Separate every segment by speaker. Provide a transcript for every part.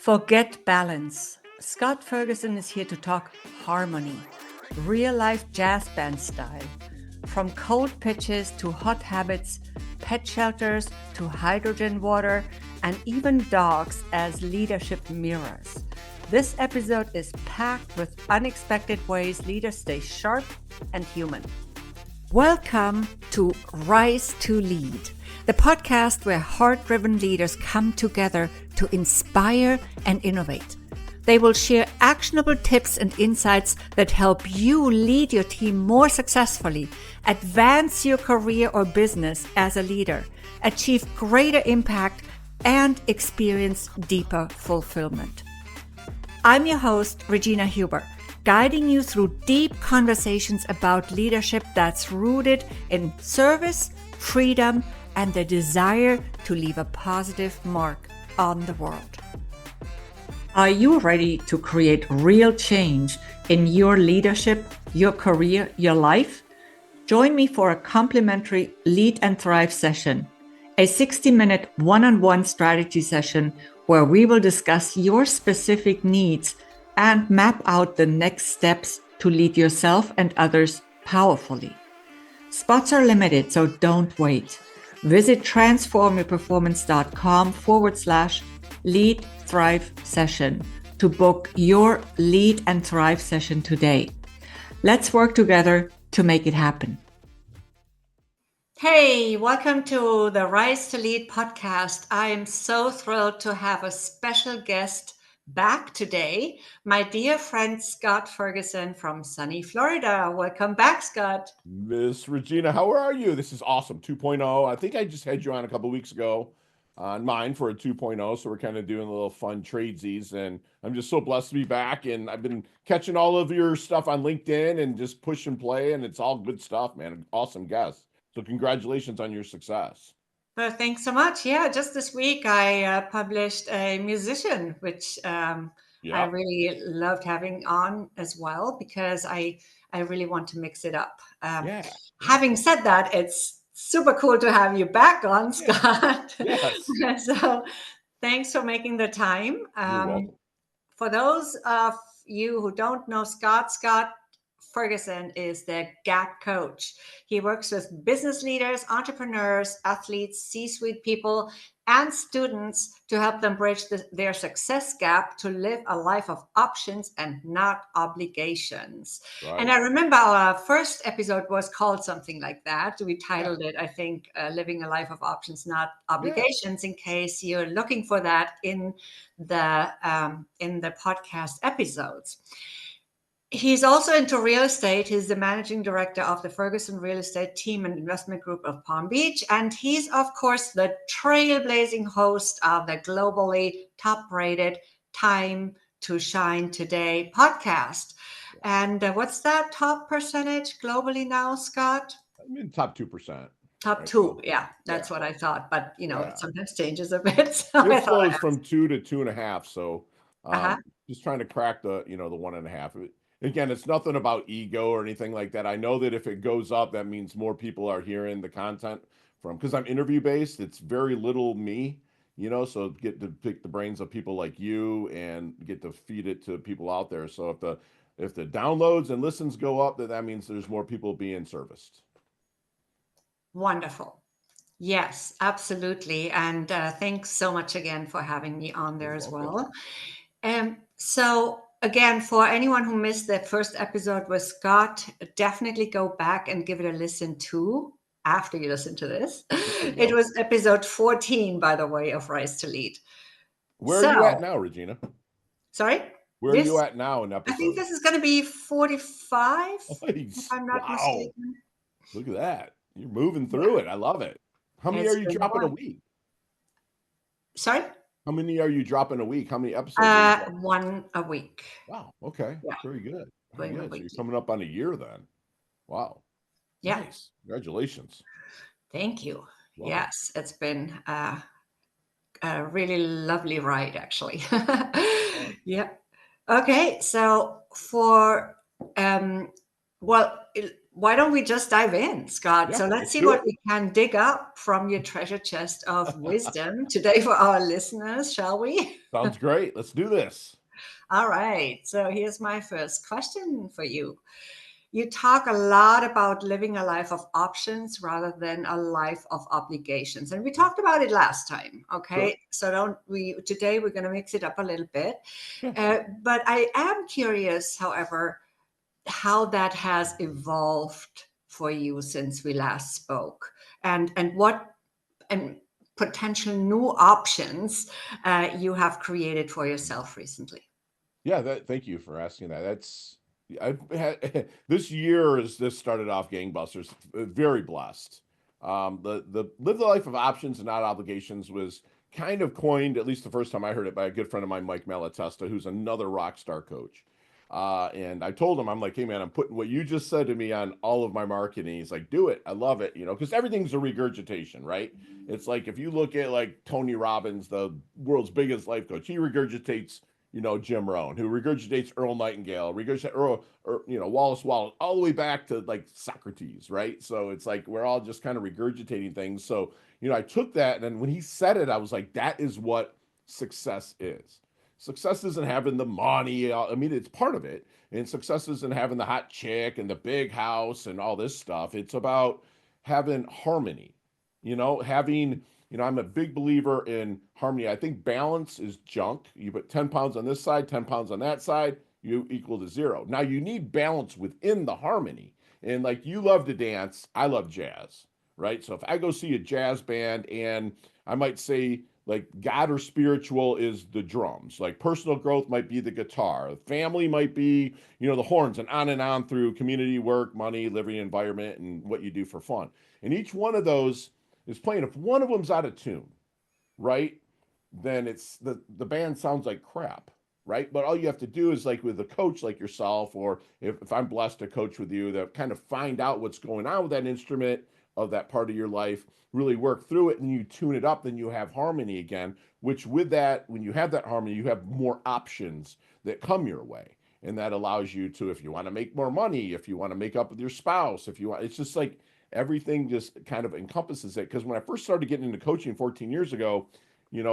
Speaker 1: Forget balance. Scott Ferguson is here to talk harmony, real-life jazz band style. From cold pitches to hot habits, pet shelters to hydrogen water, and even dogs as leadership mirrors. This episode is packed with unexpected ways leaders stay sharp and human. Welcome to Rise to Lead, the podcast where heart-driven leaders come together to inspire and innovate. They will share actionable tips and insights that help you lead your team more successfully, advance your career or business as a leader, achieve greater impact, and experience deeper fulfillment. I'm your host, Regina Huber, guiding you through deep conversations about leadership that's rooted in service, freedom, and the desire to leave a positive mark on the world. Are you ready to create real change in your leadership, your career, your life? Join me for a complimentary Lead and Thrive session, a 60-minute one-on-one strategy session where we will discuss your specific needs and map out the next steps to lead yourself and others powerfully. Spots are limited, so don't wait. Visit transformyourperformance.com/Lead Thrive session to book your Lead and Thrive session today. Let's work together to make it happen. Hey, welcome to the Rise to Lead podcast. I am so thrilled to have a special guest back today, my dear friend Scott Ferguson from sunny Florida. Welcome back, Scott.
Speaker 2: Miss Regina, how are you? This is awesome. 2.0. I think I just had you on a couple of weeks ago on mine for a 2.0. So we're kind of doing a little fun tradesies, and I'm just so blessed to be back. And I've been catching all of your stuff on LinkedIn and just push and play, and it's all good stuff, man. Awesome guest. So congratulations on your success.
Speaker 1: Well, thanks so much. Yeah, just this week I published a musician, which I really loved having on as well, because I really want to mix it up. Having said that, it's super cool to have you back on, Scott.
Speaker 2: Yes.
Speaker 1: So thanks for making the time.
Speaker 2: You're welcome.
Speaker 1: For those of you who don't know Scott Ferguson is the GAP coach. He works with business leaders, entrepreneurs, athletes, C-suite people, and students to help them bridge their success gap to live a life of options and not obligations. Right. And I remember our first episode was called something like that. We titled it, I think, Living a Life of Options, Not Obligations, in case you're looking for that in the podcast episodes. He's also into real estate. He's the managing director of the Ferguson Real Estate Team and Investment Group of Palm Beach. And he's, of course, the trailblazing host of the globally top-rated Time to Shine Today podcast. And what's that top percentage globally now, Scott?
Speaker 2: I'm in top 2%.
Speaker 1: Top 2, that's what I thought. But, it sometimes changes a bit. So
Speaker 2: it flows from 2 to 2.5. So just trying to crack the 1.5. Again, it's nothing about ego or anything like that. I know that if it goes up, that means more people are hearing the content because I'm interview based. It's very little me, so get to pick the brains of people like you and get to feed it to people out there. So if the downloads and listens go up, that means there's more people being serviced.
Speaker 1: Wonderful. Yes, absolutely. And thanks so much again for having me on there as well. So again, for anyone who missed that first episode with Scott, definitely go back and give it a listen too after you listen to this. It was episode 14, by the way, of Rise to Lead.
Speaker 2: Where are you at now, Regina?
Speaker 1: Sorry?
Speaker 2: Where are you at now in episode?
Speaker 1: I think this is going to be 45, if I'm not mistaken.
Speaker 2: Look at that. You're moving through it. I love it. How many are you dropping a week?
Speaker 1: Sorry?
Speaker 2: How many are you dropping a week? How many episodes?
Speaker 1: One a week.
Speaker 2: Wow. Okay. Yeah. Very good. Very good. So you're coming up on a year then. Wow.
Speaker 1: Yeah.
Speaker 2: Nice. Congratulations.
Speaker 1: Thank you. Wow. Yes, it's been a really lovely ride, actually. Yeah. Okay. So for why don't we just dive in, Scott?
Speaker 2: Yeah,
Speaker 1: So let's
Speaker 2: let's
Speaker 1: see
Speaker 2: do
Speaker 1: what
Speaker 2: it.
Speaker 1: we can dig up from your treasure chest of wisdom today for our listeners, shall we?
Speaker 2: Sounds great. Let's do this.
Speaker 1: All right. So here's my first question for you. You talk a lot about living a life of options rather than a life of obligations. And we talked about it last time.
Speaker 2: Sure.
Speaker 1: Okay. So don't we today we're going to mix it up a little bit.
Speaker 2: Yeah.
Speaker 1: But I am curious, however, how that has evolved for you since we last spoke, and what and potential new options you have created for yourself recently.
Speaker 2: Yeah, thank you for asking that. That's I've had this year is this started off gangbusters. Very blessed. The live the life of options and not obligations was kind of coined, at least the first time I heard it, by a good friend of mine, Mike Malatesta, who's another rock star coach. And I told him, I'm like, hey man, I'm putting what you just said to me on all of my marketing. He's like, do it. I love it, because everything's a regurgitation, right? It's like if you look at like Tony Robbins, the world's biggest life coach, he regurgitates Jim Rohn, who regurgitates Earl Nightingale, regurgitates Earl, or Wallace Wallace, all the way back to like Socrates, right? So it's like we're all just kind of regurgitating things. So I took that, and then when he said it, I was like, that is what success is. Success isn't having the money. I mean, it's part of it, and success isn't having the hot chick and the big house and all this stuff. It's about having harmony. Having I'm a big believer in harmony. I think balance is junk. You put 10 pounds on this side, 10 pounds on that side, you equal to zero. Now you need balance within the harmony. And like you love to dance, I love jazz, right? So if I go see a jazz band and I might say like God or spiritual is the drums, like personal growth might be the guitar, family might be, the horns, and on through community work, money, living environment, and what you do for fun. And each one of those is playing. If one of them's out of tune, right, then it's the band sounds like crap, right? But all you have to do is like with a coach like yourself, or if I'm blessed to coach with you, that kind of find out what's going on with that instrument of that part of your life, really work through it, and you tune it up, then you have harmony again, which with that, when you have that harmony, you have more options that come your way. And that allows you to, if you want to make more money, if you want to make up with your spouse, if you want, it's just like everything just kind of encompasses it. Because when I first started getting into coaching 14 years ago,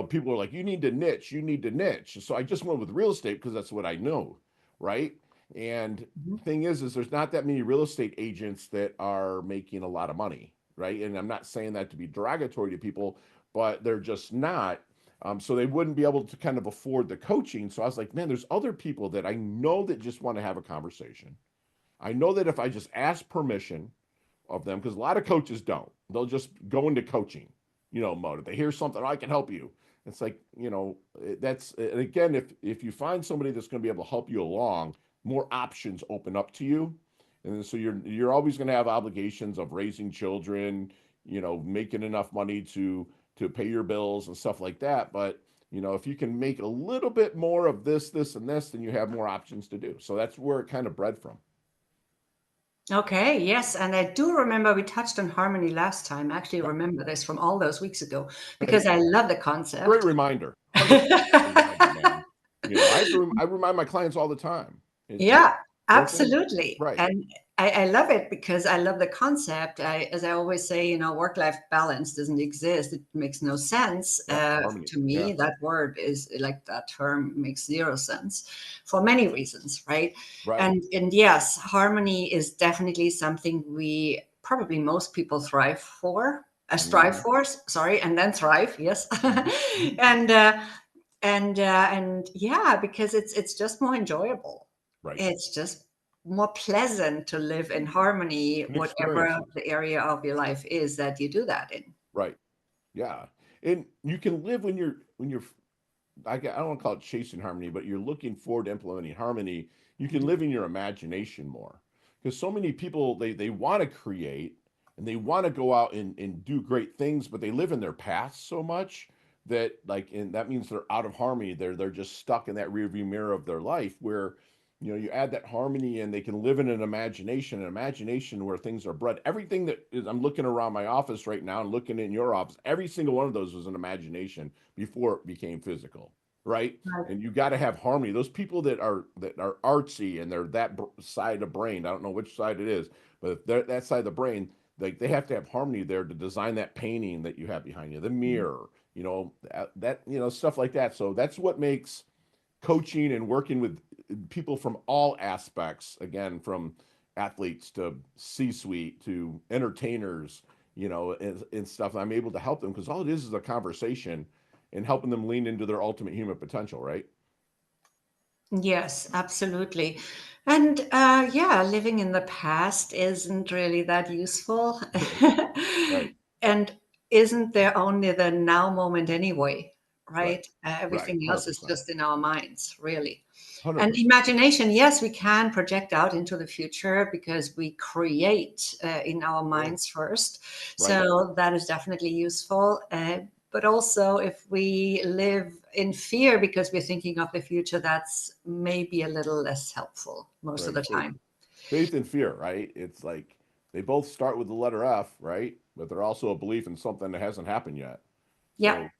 Speaker 2: people are like, you need to niche, you need to niche. So I just went with real estate because that's what I know, right? And
Speaker 1: Mhm.
Speaker 2: the thing is there's not that many real estate agents that are making a lot of money, right? And I'm not saying that to be derogatory to people, but they're just not. So they wouldn't be able to kind of afford the coaching. So I was like, man, there's other people that I know that just want to have a conversation. I know that if I just ask permission of them, because a lot of coaches don't. They'll just go into coaching, mode. If they hear something, oh, I can help you. It's like, that's, and again, if you find somebody that's going to be able to help you along, more options open up to you. And so you're always going to have obligations of raising children, making enough money to pay your bills and stuff like that. But if you can make a little bit more of this, and this, then you have more options to do. So that's where it kind of bred from.
Speaker 1: Okay, yes, and I do remember we touched on harmony last time. I actually
Speaker 2: Yeah,
Speaker 1: remember this from all those weeks ago
Speaker 2: right.
Speaker 1: because I love the
Speaker 2: Great
Speaker 1: concept.
Speaker 2: reminder. 100% reminder, man. I remind my clients all the time. It's just
Speaker 1: Yeah,
Speaker 2: one thing.
Speaker 1: absolutely.
Speaker 2: Right.
Speaker 1: And I love it because I love the concept. As I always say, work-life balance doesn't exist. It makes no sense.
Speaker 2: Yeah. Harmony.
Speaker 1: To me,
Speaker 2: Yeah.
Speaker 1: that word is like that term makes zero sense for many reasons, right?
Speaker 2: Right.
Speaker 1: And yes, harmony is definitely something we probably most people strive
Speaker 2: Hmm.
Speaker 1: for, sorry, and then thrive, yes.
Speaker 2: Hmm.
Speaker 1: and and yeah, because it's just more enjoyable.
Speaker 2: Right.
Speaker 1: It's just more pleasant to live in harmony,
Speaker 2: And
Speaker 1: whatever
Speaker 2: experiences.
Speaker 1: the area of your life is that you do that in.
Speaker 2: Right. Yeah. And you can live when you're I don't want to call it chasing harmony, but you're looking forward to implementing harmony. You can
Speaker 1: Mhm.
Speaker 2: live in your imagination more, because so many people they want to create and they want to go out and do great things, but they live in their past so much that and that means they're out of harmony. They're just stuck in that rearview mirror of their life where you add that harmony and they can live in an imagination where things are bred. Everything that is, I'm looking around my office right now and looking in your office, every single one of those was an imagination before it became physical. right?
Speaker 1: Right.
Speaker 2: And you got to have harmony. Those people that are artsy and they're that side of brain, I don't know which side it is, but if they're that side of the brain, like they have to have harmony there to design that painting that you have behind you, the mirror, stuff like that. So that's what makes coaching and working with people from all aspects, again, from athletes to C-suite to entertainers, and stuff. I'm able to help them because all it is a conversation and helping them lean into their ultimate human potential, right?
Speaker 1: Yes, absolutely. And yeah, living in the past isn't really that useful.
Speaker 2: Right.
Speaker 1: And isn't there only the now moment anyway,
Speaker 2: Right.
Speaker 1: right?
Speaker 2: Right.
Speaker 1: Everything else is
Speaker 2: 100%.
Speaker 1: just in our minds, really. And
Speaker 2: 100%.
Speaker 1: imagination, yes, we can project out into the future because we create in our
Speaker 2: Sure.
Speaker 1: minds first.
Speaker 2: Right.
Speaker 1: So that is definitely useful. But also, if we live in fear because we're thinking of the future, that's maybe a little less helpful most of
Speaker 2: Right.
Speaker 1: the time.
Speaker 2: Faith and fear, right? It's like they both start with the letter F, right? But they're also a belief in something that hasn't happened yet.
Speaker 1: Yeah.
Speaker 2: So,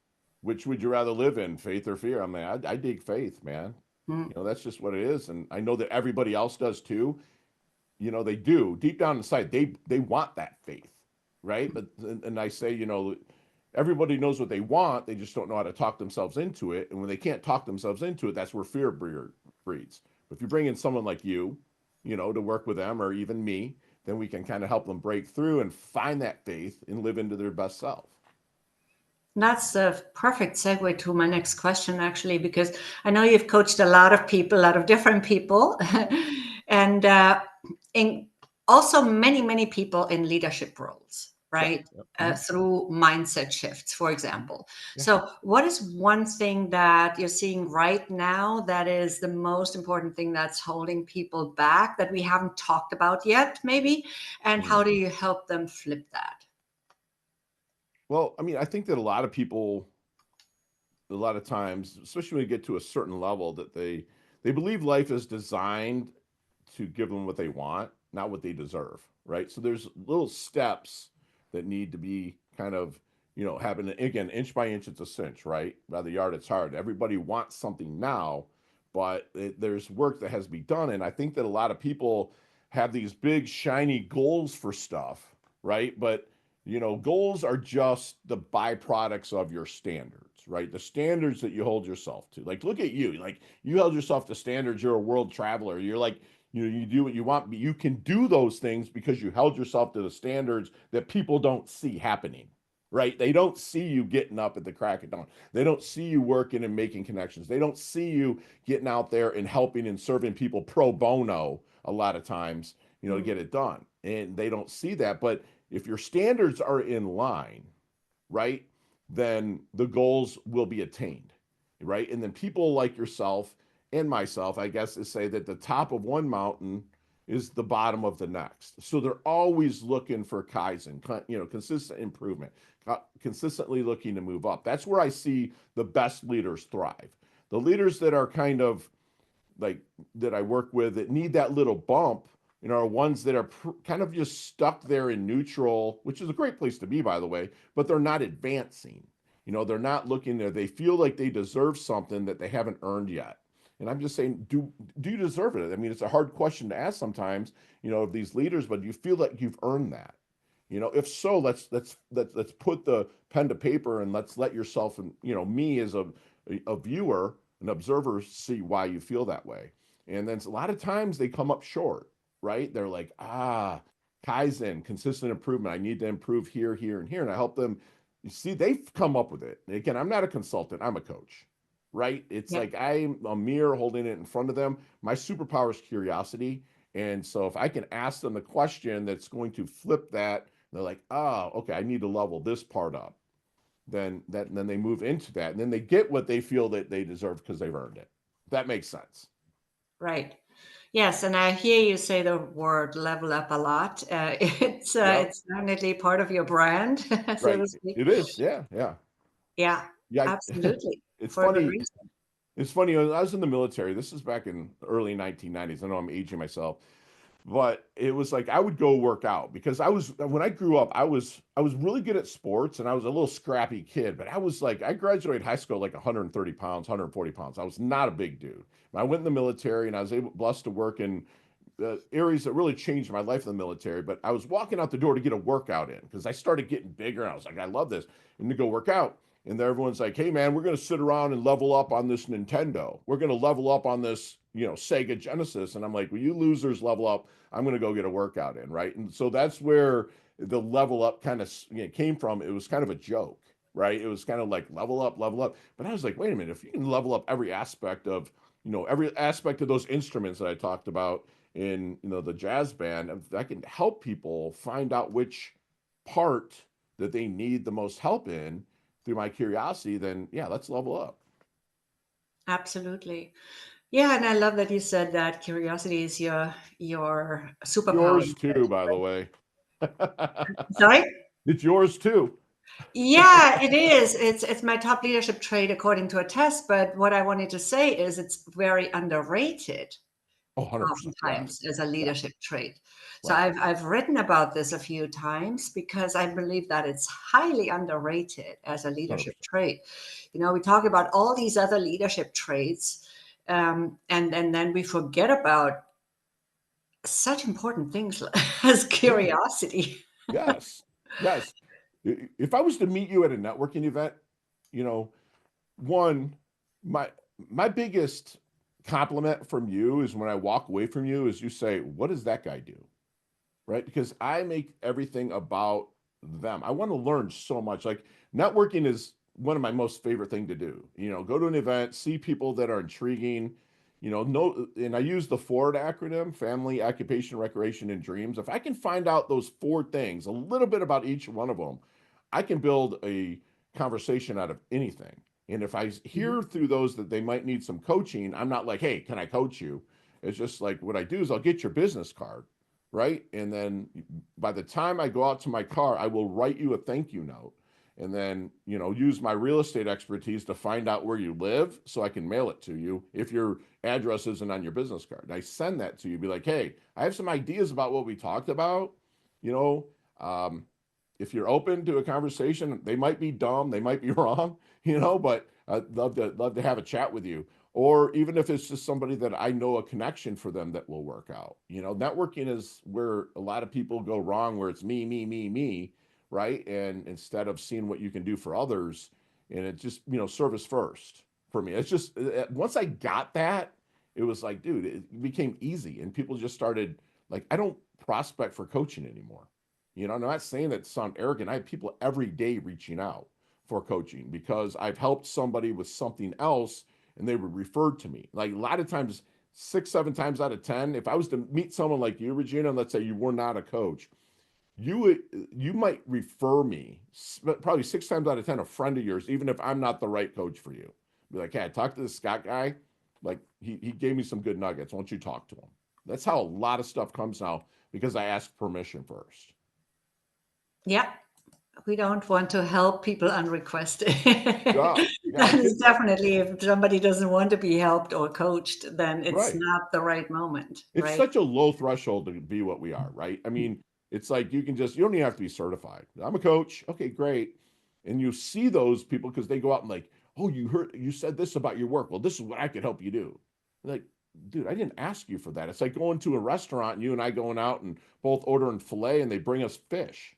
Speaker 2: which would you rather live in, faith or fear? I mean, I dig faith, man.
Speaker 1: Mm.
Speaker 2: That's just what it is, and I know that everybody else does too. They do deep down inside. They want that faith, right? But and I say, everybody knows what they want. They just don't know how to talk themselves into it. And when they can't talk themselves into it, that's where fear breeds. But if you bring in someone like you, to work with them, or even me, then we can kind of help them break through and find that faith and live into their best self.
Speaker 1: That's a perfect segue to my next question, actually, because I know you've coached a lot of people, a lot of different people, and in also many, many people in leadership roles,
Speaker 2: Yep.
Speaker 1: right?
Speaker 2: Yep. Mhm.
Speaker 1: Through mindset shifts, for example.
Speaker 2: Yeah.
Speaker 1: So, what is one thing that you're seeing right now that is the most important thing that's holding people back that we haven't talked about yet, maybe? And
Speaker 2: Mm.
Speaker 1: how do you help them flip that?
Speaker 2: Well, I mean, I think that a lot of people, a lot of times, especially when you get to a certain level, that they believe life is designed to give them what they want, not what they deserve, right? So there's little steps that need to be kind of, happening. Again, inch by inch, it's a cinch, right? By the yard, it's hard. Everybody wants something now, but there's work that has to be done. And I think that a lot of people have these big, shiny goals for stuff, right? But goals are just the byproducts of your standards, right? The standards that you hold yourself to. Like, look at you. Like, you held yourself to standards. You're a world traveler. You're like, you do what you want, but you can do those things because you held yourself to the standards that people don't see happening, right? They don't see you getting up at the crack of dawn. They don't see you working and making connections. They don't see you getting out there and helping and serving people pro bono a lot of times, to
Speaker 1: Mm.
Speaker 2: get it done. And they don't see that. But if your standards are in line, right, then the goals will be attained, right? And then people like yourself and myself, I guess, to say that the top of one mountain is the bottom of the next. So they're always looking for Kaizen, consistent improvement, consistently looking to move up. That's where I see the best leaders thrive. The leaders that are kind of like that I work with that need that little bump, are ones that are kind of just stuck there in neutral, which is a great place to be, by the way, but they're not advancing. They're not looking there. They feel like they deserve something that they haven't earned yet. And I'm just saying, do you deserve it? I mean, it's a hard question to ask sometimes, of these leaders, but do you feel like you've earned that? If so, let's put the pen to paper and let's let yourself and me as a viewer, an observer, see why you feel that way. And then a lot of times they come up short, right? They're like, Kaizen, consistent improvement. I need to improve here, here, and here. And I help them. You see, they've come up with it. And again, I'm not a consultant, I'm a coach, right? It's
Speaker 1: Yeah.
Speaker 2: like I'm a mirror holding it in front of them. My superpower is curiosity. And so if I can ask them the question that's going to flip that, they're like, oh, okay, I need to level this part up. Then they move into that. And then they get what they feel that they deserve because they've earned it. That makes sense.
Speaker 1: Right. Yes, and I hear you say the word level up a lot.
Speaker 2: Yep.
Speaker 1: It's definitely part of your brand, so
Speaker 2: Right.
Speaker 1: to speak.
Speaker 2: It is. Yeah. Yeah.
Speaker 1: Yeah,
Speaker 2: Yeah.
Speaker 1: absolutely.
Speaker 2: It's
Speaker 1: For good
Speaker 2: funny.
Speaker 1: reason.
Speaker 2: It's funny. I was in the military. This is back in early 1990s. I know I'm aging myself. But it was like I would go work out because when I grew up, I was really good at sports and I was a little scrappy kid, but I was like I graduated high school like 130 pounds, 140 pounds. I was not a big dude. I went in the military and I was blessed to work in areas that really changed my life in the military. But I was walking out the door to get a workout in because I started getting bigger. And I was like, I love this, and to go work out. And then everyone's like, hey man, we're going to sit around and level up on this Nintendo. We're going to level up on this, Sega Genesis. And I'm like, well, you losers level up. I'm going to go get a workout in, right? And so that's where the level up kind of came from. It was kind of a joke, right? It was kind of like level up, level up. But I was like, wait a minute, if you can level up every aspect of those instruments that I talked about in the jazz band, if I can help people find out which part that they need the most help in through my curiosity, then yeah, let's level up.
Speaker 1: Absolutely. Yeah, and I love that you said that curiosity is your superpower.
Speaker 2: Yours too, by the way.
Speaker 1: Sorry?
Speaker 2: It's yours too.
Speaker 1: Yeah, it is. It's my top leadership trait according to a test, but what I wanted to say is it's very underrated
Speaker 2: Oh, 100%.
Speaker 1: oftentimes
Speaker 2: Yes.
Speaker 1: as a
Speaker 2: Yeah.
Speaker 1: leadership trait. So
Speaker 2: Right.
Speaker 1: I've written about this a few times because I believe that it's highly underrated as a leadership
Speaker 2: 100%.
Speaker 1: trait. We talk about all these other leadership traits, and then we forget about such important things as
Speaker 2: Yeah.
Speaker 1: curiosity.
Speaker 2: Yes. Yes. If I was to meet you at a networking event, you know, one, my my biggest compliment from you is when I walk away from you is you say, "What does that guy do?" Right? Because I make everything about them. I want to learn so much. Like networking is one of my most favorite thing to do. Go to an event, see people that are intriguing, know, and I use the FORD acronym, family, occupation, recreation, and dreams. If I can find out those four things, a little bit about each one of them, I can build a conversation out of anything. And if I hear
Speaker 1: Mhm.
Speaker 2: through those that they might need some coaching, I'm not like, hey, can I coach you? It's just like what I do is I'll get your business card, right? And then by the time I go out to my car, I will write you a thank you note and then, use my real estate expertise to find out where you live so I can mail it to you if your address isn't on your business card. And I send that to you, be like, hey, I have some ideas about what we talked about. You know, um, if you're open to a conversation, they might be dumb, they might be wrong, but I'd love to have a chat with you. Or even if it's just somebody that I know a connection for them that will work out. Networking is where a lot of people go wrong, where it's me, me, me, me, right? And instead of seeing what you can do for others, and it just, service first for me. It's just once I got that, it was like, dude, it became easy, and people just started like, I don't prospect for coaching anymore. I'm not saying that to sound arrogant. I have people every day reaching out for coaching because I've helped somebody with something else and they were referred to me. Like a lot of times, 6, 7 times out of 10, if I was to meet someone like you, Regina, and let's say you were not a coach, you might refer me probably 6 times out of 10, a friend of yours, even if I'm not the right coach for you. Be like, hey, I talked to this Scott guy. Like he gave me some good nuggets. Why don't you talk to him? That's how a lot of stuff comes now because I ask permission first.
Speaker 1: Yeah, we don't want to help people unrequested.
Speaker 2: Yeah, yeah,
Speaker 1: That is definitely, if somebody doesn't want to be helped or coached, then it's
Speaker 2: right.
Speaker 1: not the right moment,
Speaker 2: It's
Speaker 1: right?
Speaker 2: such a low threshold to be what we are, right? I mean, it's like you don't even have to be certified. I'm a coach. Okay, great. And you see those people because they go out and like, oh, you said this about your work. Well, this is what I could help you do. Like, dude, I didn't ask you for that. It's like going to a restaurant and you and I going out and both ordering filet and they bring us fish.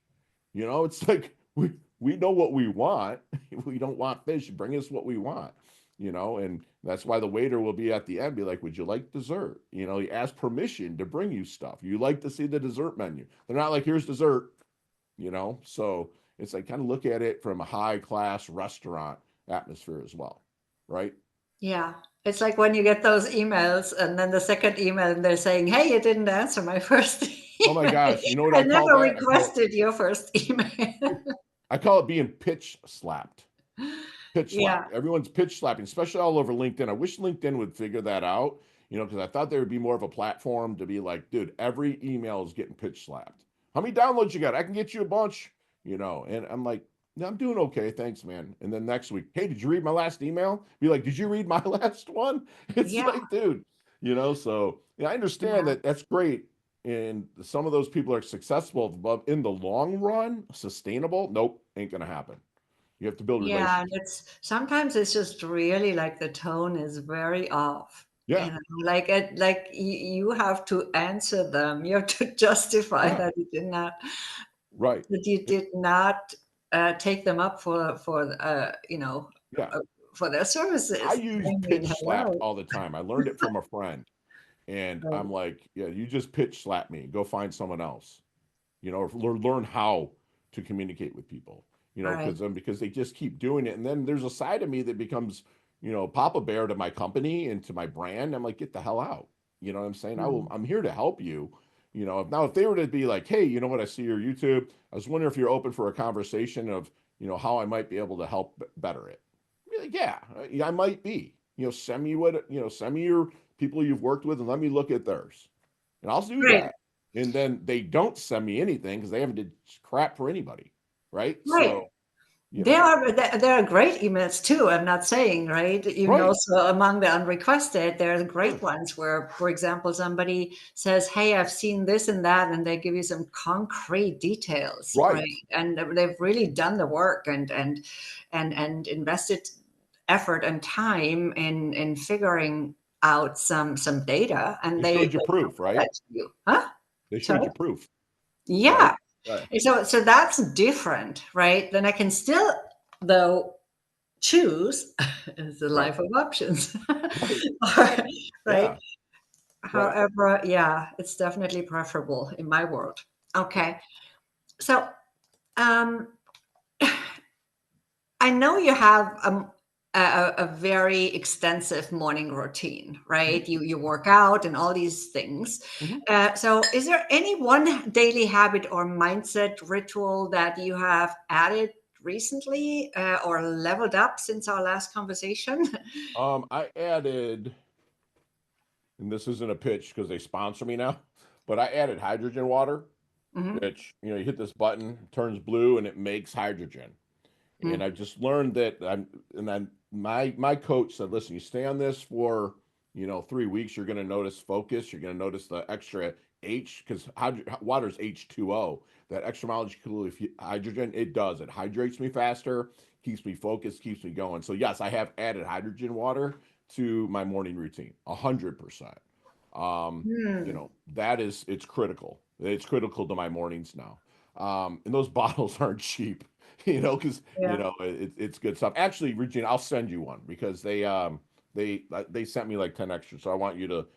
Speaker 2: It's like we know what we want. We don't want fish. Bring us what we want. And that's why the waiter will be at the end, be like, "Would you like dessert?" He asks permission to bring you stuff. You like to see the dessert menu. They're not like, "Here's dessert." So it's like kind of look at it from a high class restaurant atmosphere as well, right?
Speaker 1: Yeah. It's like when you get those emails and then the second email and they're saying, hey, you didn't answer my first
Speaker 2: Oh my
Speaker 1: email.
Speaker 2: gosh, you know what
Speaker 1: I
Speaker 2: I call
Speaker 1: never
Speaker 2: that?
Speaker 1: requested your first email.
Speaker 2: I call it being pitch slapped. Pitch
Speaker 1: Yeah.
Speaker 2: slapped. Everyone's pitch slapping, especially all over LinkedIn. I wish LinkedIn would figure that out, because I thought there would be more of a platform to be like, dude, every email is getting pitch slapped. How many downloads you got? I can get you a bunch. And I'm like, no, I'm doing okay. Thanks, man. And then next week, hey, did you read my last email? Be like, did you read my last one? It's
Speaker 1: Yeah.
Speaker 2: like, dude, so I understand
Speaker 1: Yeah.
Speaker 2: that that's great. and some of those people are successful, but in the long run, sustainable, nope, ain't gonna happen. You have to build
Speaker 1: Yeah, and
Speaker 2: relationships.
Speaker 1: sometimes it's just really like the tone is very off.
Speaker 2: Yeah,
Speaker 1: Like you have to answer them. You have to justify
Speaker 2: yeah, right.
Speaker 1: that you did not take them up
Speaker 2: Yeah.
Speaker 1: for their
Speaker 2: I
Speaker 1: services.
Speaker 2: use
Speaker 1: I mean,
Speaker 2: pitch slapped
Speaker 1: hello.
Speaker 2: all the time. I learned it from a friend. And
Speaker 1: Right.
Speaker 2: I'm like, yeah, you just pitch slap me. Go find someone else. Or learn how to communicate with people.
Speaker 1: Right.
Speaker 2: Because they just keep doing it. And then there's a side of me that becomes, Papa Bear to my company and to my brand. I'm like, get the hell out. You know what I'm saying?
Speaker 1: Mm.
Speaker 2: I'm here to help you. If they were to be like, hey, you know what? I see your YouTube. I was wondering if you're open for a conversation of, how I might be able to help better it. Be like, yeah, I might be. Send me your people you've worked with and let me look at theirs. And I'll do
Speaker 1: Right.
Speaker 2: that. And then they don't send me anything because they haven't did crap for anybody. Right.
Speaker 1: Right.
Speaker 2: So, you know,
Speaker 1: There are great emails too. I'm not saying, right? Even
Speaker 2: right.
Speaker 1: also among the unrequested, there are great
Speaker 2: Sure.
Speaker 1: ones where, for example, somebody says, "Hey, I've seen this and that," and they give you some concrete details,
Speaker 2: Right.
Speaker 1: right? And they've really done the work and invested effort and time in figuring out some data, and
Speaker 2: They
Speaker 1: they
Speaker 2: showed you
Speaker 1: give
Speaker 2: proof, right?
Speaker 1: that to you, huh?
Speaker 2: They
Speaker 1: Sorry.
Speaker 2: showed you proof, right?
Speaker 1: Yeah.
Speaker 2: Right.
Speaker 1: So that's different, right? Then I can still, though, choose is a
Speaker 2: Right.
Speaker 1: life of options.
Speaker 2: Right.
Speaker 1: Or- right?
Speaker 2: Yeah. Right.
Speaker 1: However, yeah, it's definitely preferable in my world. Okay. So um, I know you have a very extensive morning routine,
Speaker 2: Mhm.
Speaker 1: right? You work out and all these things.
Speaker 2: Mhm.
Speaker 1: So, is there any one daily habit or mindset ritual that you have added recently or leveled up since our last conversation?
Speaker 2: I added, and this isn't a pitch because they sponsor me now, but I added hydrogen water,
Speaker 1: Hmm.
Speaker 2: which, you hit this button, turns blue, and it makes hydrogen. And I just learned that and then my coach said, listen, you stay on this for 3 weeks, you're going to notice focus, you're going to notice the extra H, because water's H2O, that extra molecule of hydrogen. It hydrates me faster, keeps me focused, keeps me going. So yes, I have added hydrogen water to my morning routine 100%.
Speaker 1: Hmm.
Speaker 2: It's critical to my mornings now. And those bottles aren't cheap, because
Speaker 1: Yeah.
Speaker 2: it's good stuff. Actually, Regina, I'll send you one because they sent me like 10 extras. So I want you to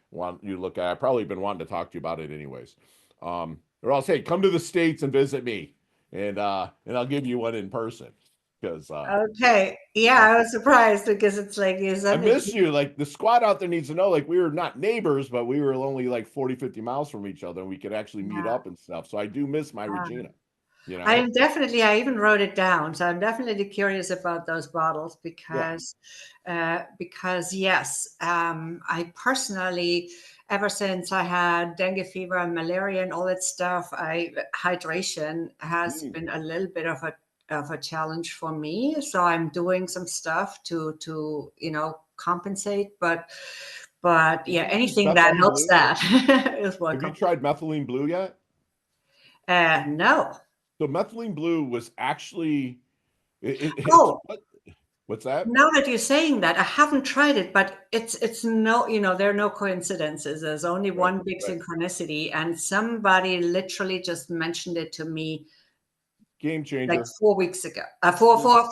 Speaker 2: look at. I've probably been wanting to talk to you about it anyways. Or I'll say, come to the States and visit me, and I'll give you one in person because
Speaker 1: Okay. Yeah,
Speaker 2: uh,
Speaker 1: I was surprised because it's like you
Speaker 2: I
Speaker 1: send it.
Speaker 2: miss you. Like the squad out there needs to know, like we were not neighbors, but we were only like 40, 50 miles from each other and we could actually meet
Speaker 1: Yeah.
Speaker 2: up and stuff. So I do miss my Regina, you know?
Speaker 1: I even wrote it down. So I'm definitely curious about those bottles
Speaker 2: Yeah.
Speaker 1: because yes, I personally, ever since I had dengue fever and malaria and all that stuff, hydration has
Speaker 2: Mm.
Speaker 1: been a little bit of a challenge for me. So I'm doing some stuff to compensate, but
Speaker 2: Have
Speaker 1: yeah,
Speaker 2: you used
Speaker 1: anything that
Speaker 2: methylene
Speaker 1: helps
Speaker 2: blue?
Speaker 1: that is
Speaker 2: Have you
Speaker 1: welcome.
Speaker 2: tried methylene blue yet?
Speaker 1: No.
Speaker 2: So methylene blue was actually it's
Speaker 1: Oh,
Speaker 2: what's that?
Speaker 1: now that you're saying that, I haven't tried it, but it's no, there are no coincidences. There's only
Speaker 2: Right,
Speaker 1: one big
Speaker 2: right.
Speaker 1: synchronicity, and somebody literally just mentioned it to me
Speaker 2: Game
Speaker 1: like
Speaker 2: changer.
Speaker 1: 4 weeks ago,
Speaker 2: Yeah.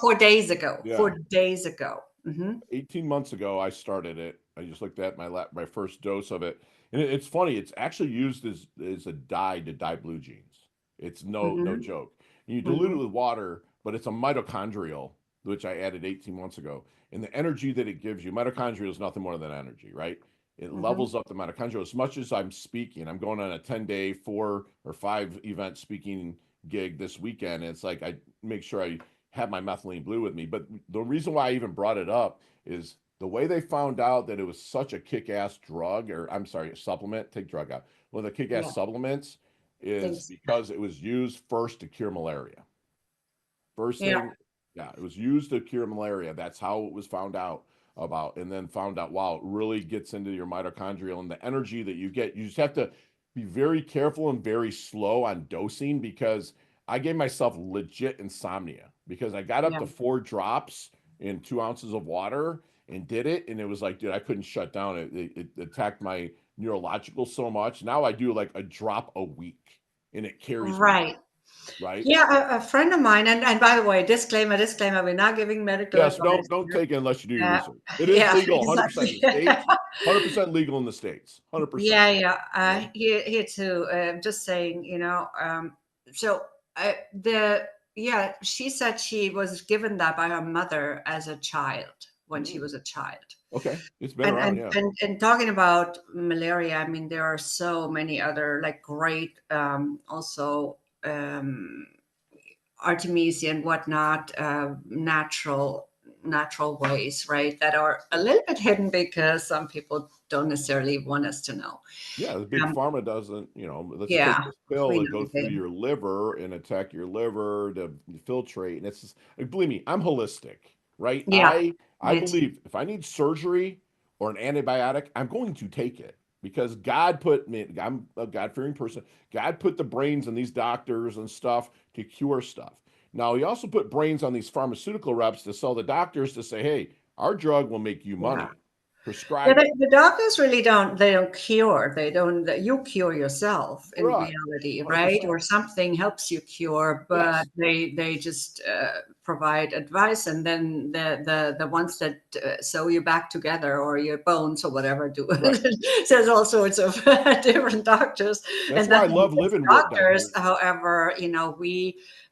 Speaker 1: 4 days ago,
Speaker 2: Yeah.
Speaker 1: 4 days ago. Hmm.
Speaker 2: 18 months ago, I started it. I just looked at my first dose of it, and it's funny. It's actually used as a dye to dye blue jeans. It's no
Speaker 1: Hmm.
Speaker 2: joke. And you dilute it
Speaker 1: Hmm.
Speaker 2: with water, but it's a mitochondrial, which I added 18 months ago. And the energy that it gives you, mitochondrial is nothing more than energy, right? It
Speaker 1: Hmm.
Speaker 2: levels up the mitochondria. As much as I'm speaking, I'm going on a 10-day, 4 or 5 event speaking gig this weekend. And it's like I make sure I have my methylene blue with me. But the reason why I even brought it up is the way they found out that it was such a kick-ass drug, or I'm sorry, supplement, take drug out. One of the kick-ass
Speaker 1: Yeah,
Speaker 2: supplements is
Speaker 1: thanks.
Speaker 2: because it was used first to cure malaria. First
Speaker 1: Yeah,
Speaker 2: thing, yeah, it was used to cure malaria. That's how it was found out about, and then found out, wow, it really gets into your mitochondrial and the energy that you get. You just have to. be very careful and very slow on dosing because I gave myself legit insomnia because I got up
Speaker 1: Yeah.
Speaker 2: to 4 drops in 2 ounces of water and did it. And it was like, dude, I couldn't shut down. It attacked my neurological so much. Now I do like a drop a week and it carries me
Speaker 1: Right.
Speaker 2: through, right?
Speaker 1: Yeah, a friend of mine, and by the way, disclaimer, we're not giving medical
Speaker 2: Yes,
Speaker 1: advice
Speaker 2: don't
Speaker 1: here.
Speaker 2: take it unless you do your
Speaker 1: Uh,
Speaker 2: research. It is
Speaker 1: yeah,
Speaker 2: legal 100% in
Speaker 1: exactly.
Speaker 2: the States, 100% legal in the States, 100%.
Speaker 1: Yeah, yeah.
Speaker 2: You know?
Speaker 1: Here too. Just saying, so the yeah, she said she was given that by her mother as a child when she
Speaker 2: Mm,
Speaker 1: was a child.
Speaker 2: okay. It's been
Speaker 1: And
Speaker 2: around,
Speaker 1: and
Speaker 2: yeah.
Speaker 1: and and talking about malaria, I mean, there are so many other like great also Artemisia and whatnot, natural ways, right? That are a little bit hidden because some people don't necessarily want us to know.
Speaker 2: Yeah, the big
Speaker 1: Um,
Speaker 2: pharma doesn't, let's take
Speaker 1: yeah,
Speaker 2: this pill
Speaker 1: we
Speaker 2: and go
Speaker 1: know
Speaker 2: through
Speaker 1: they.
Speaker 2: your liver and attack your liver to filtrate. And it's just, like, believe me, I'm holistic, right?
Speaker 1: Yeah,
Speaker 2: I
Speaker 1: me too.
Speaker 2: believe if I need surgery or an antibiotic, I'm going to take it because God put me, I'm a God-fearing person. God put the brains in these doctors and stuff to cure stuff. Now, he also put brains on these pharmaceutical reps to sell the doctors to say, hey, our drug will make you
Speaker 1: Yeah.
Speaker 2: money.
Speaker 1: Yeah,
Speaker 2: Prescribe it.
Speaker 1: the doctors really don't, they don't cure. They don't, you cure yourself in
Speaker 2: Right.
Speaker 1: reality, right?
Speaker 2: 100%.
Speaker 1: Or something helps you cure, but
Speaker 2: Yes.
Speaker 1: they just provide advice. And then the ones that sew you back together or your bones or whatever do
Speaker 2: Right.
Speaker 1: it. There's all sorts of different doctors.
Speaker 2: That's
Speaker 1: And
Speaker 2: why
Speaker 1: then
Speaker 2: I love
Speaker 1: as
Speaker 2: living down
Speaker 1: doctors,
Speaker 2: here.
Speaker 1: however,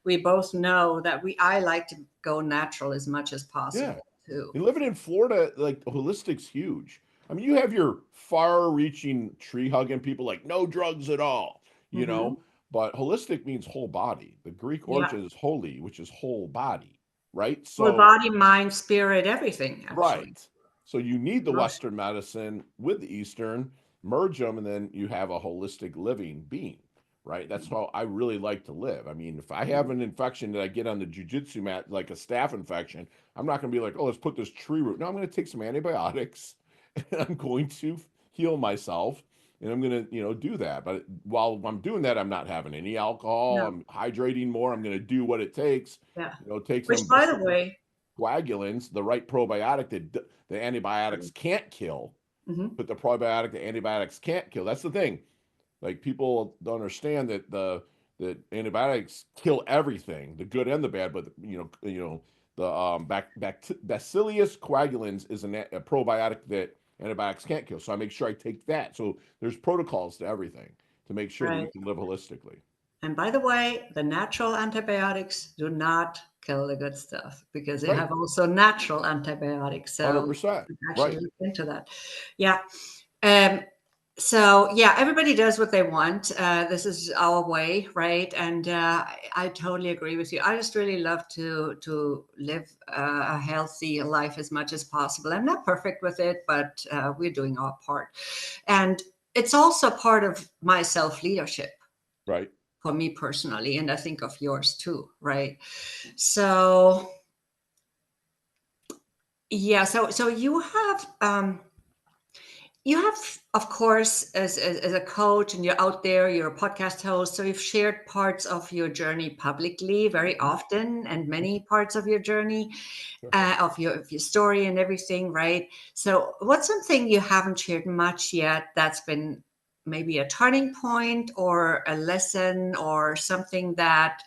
Speaker 1: we both know that I like to go natural as much as
Speaker 2: Yeah.
Speaker 1: possible too.
Speaker 2: And living in Florida, like holistic's huge. I mean, you have your far-reaching tree hugging people like no drugs at all,
Speaker 1: Hmm.
Speaker 2: but holistic means whole body. The Greek
Speaker 1: Yeah.
Speaker 2: origin is holy, which is whole body, right?
Speaker 1: Well,
Speaker 2: So,
Speaker 1: body, mind, spirit, everything, actually.
Speaker 2: right. So you need the
Speaker 1: Emotion.
Speaker 2: Western medicine with the Eastern, merge them, and then you have a holistic living being, right? That's how I really like to live. I mean, if I have an infection that I get on the jujitsu mat, like a staph infection, I'm not going to be like, oh, let's put this tree root. No, I'm going to take some antibiotics and I'm going to heal myself and I'm going to, do that. But while I'm doing that, I'm not having any alcohol.
Speaker 1: No,
Speaker 2: I'm hydrating more. I'm going to do what it takes,
Speaker 1: yeah.
Speaker 2: take
Speaker 1: Which,
Speaker 2: some
Speaker 1: by the way,
Speaker 2: coagulants, the right probiotic that the antibiotics can't kill,
Speaker 1: mhm,
Speaker 2: but the probiotic the antibiotics can't kill. That's the thing. Like people don't understand that antibiotics kill everything, the good and the bad. But the Bacillus coagulans is a probiotic that antibiotics can't kill. So I make sure I take that. So there's protocols to everything to make sure that you
Speaker 1: right.
Speaker 2: can live holistically.
Speaker 1: And by the way, the natural antibiotics do not kill the good stuff because they
Speaker 2: Right.
Speaker 1: have also natural antibiotics. So
Speaker 2: 100%.
Speaker 1: we can actually
Speaker 2: Right.
Speaker 1: look into that. Yeah. Um, so yeah, everybody does what they want. This is our way, right? And I totally agree with you. I just really love to live a healthy life as much as possible. I'm not perfect with it, but we're doing our part, and it's also part of my self leadership
Speaker 2: Right.
Speaker 1: for me personally, and I think of yours too, right? So yeah, so you have, of course, as a coach, and you're out there, you're a podcast host, so you've shared parts of your journey publicly very
Speaker 2: Mhm.
Speaker 1: often, and many parts of your journey,
Speaker 2: Sure.
Speaker 1: of your story and everything, right? So, what's something you haven't shared much yet that's been maybe a turning point or a lesson or something that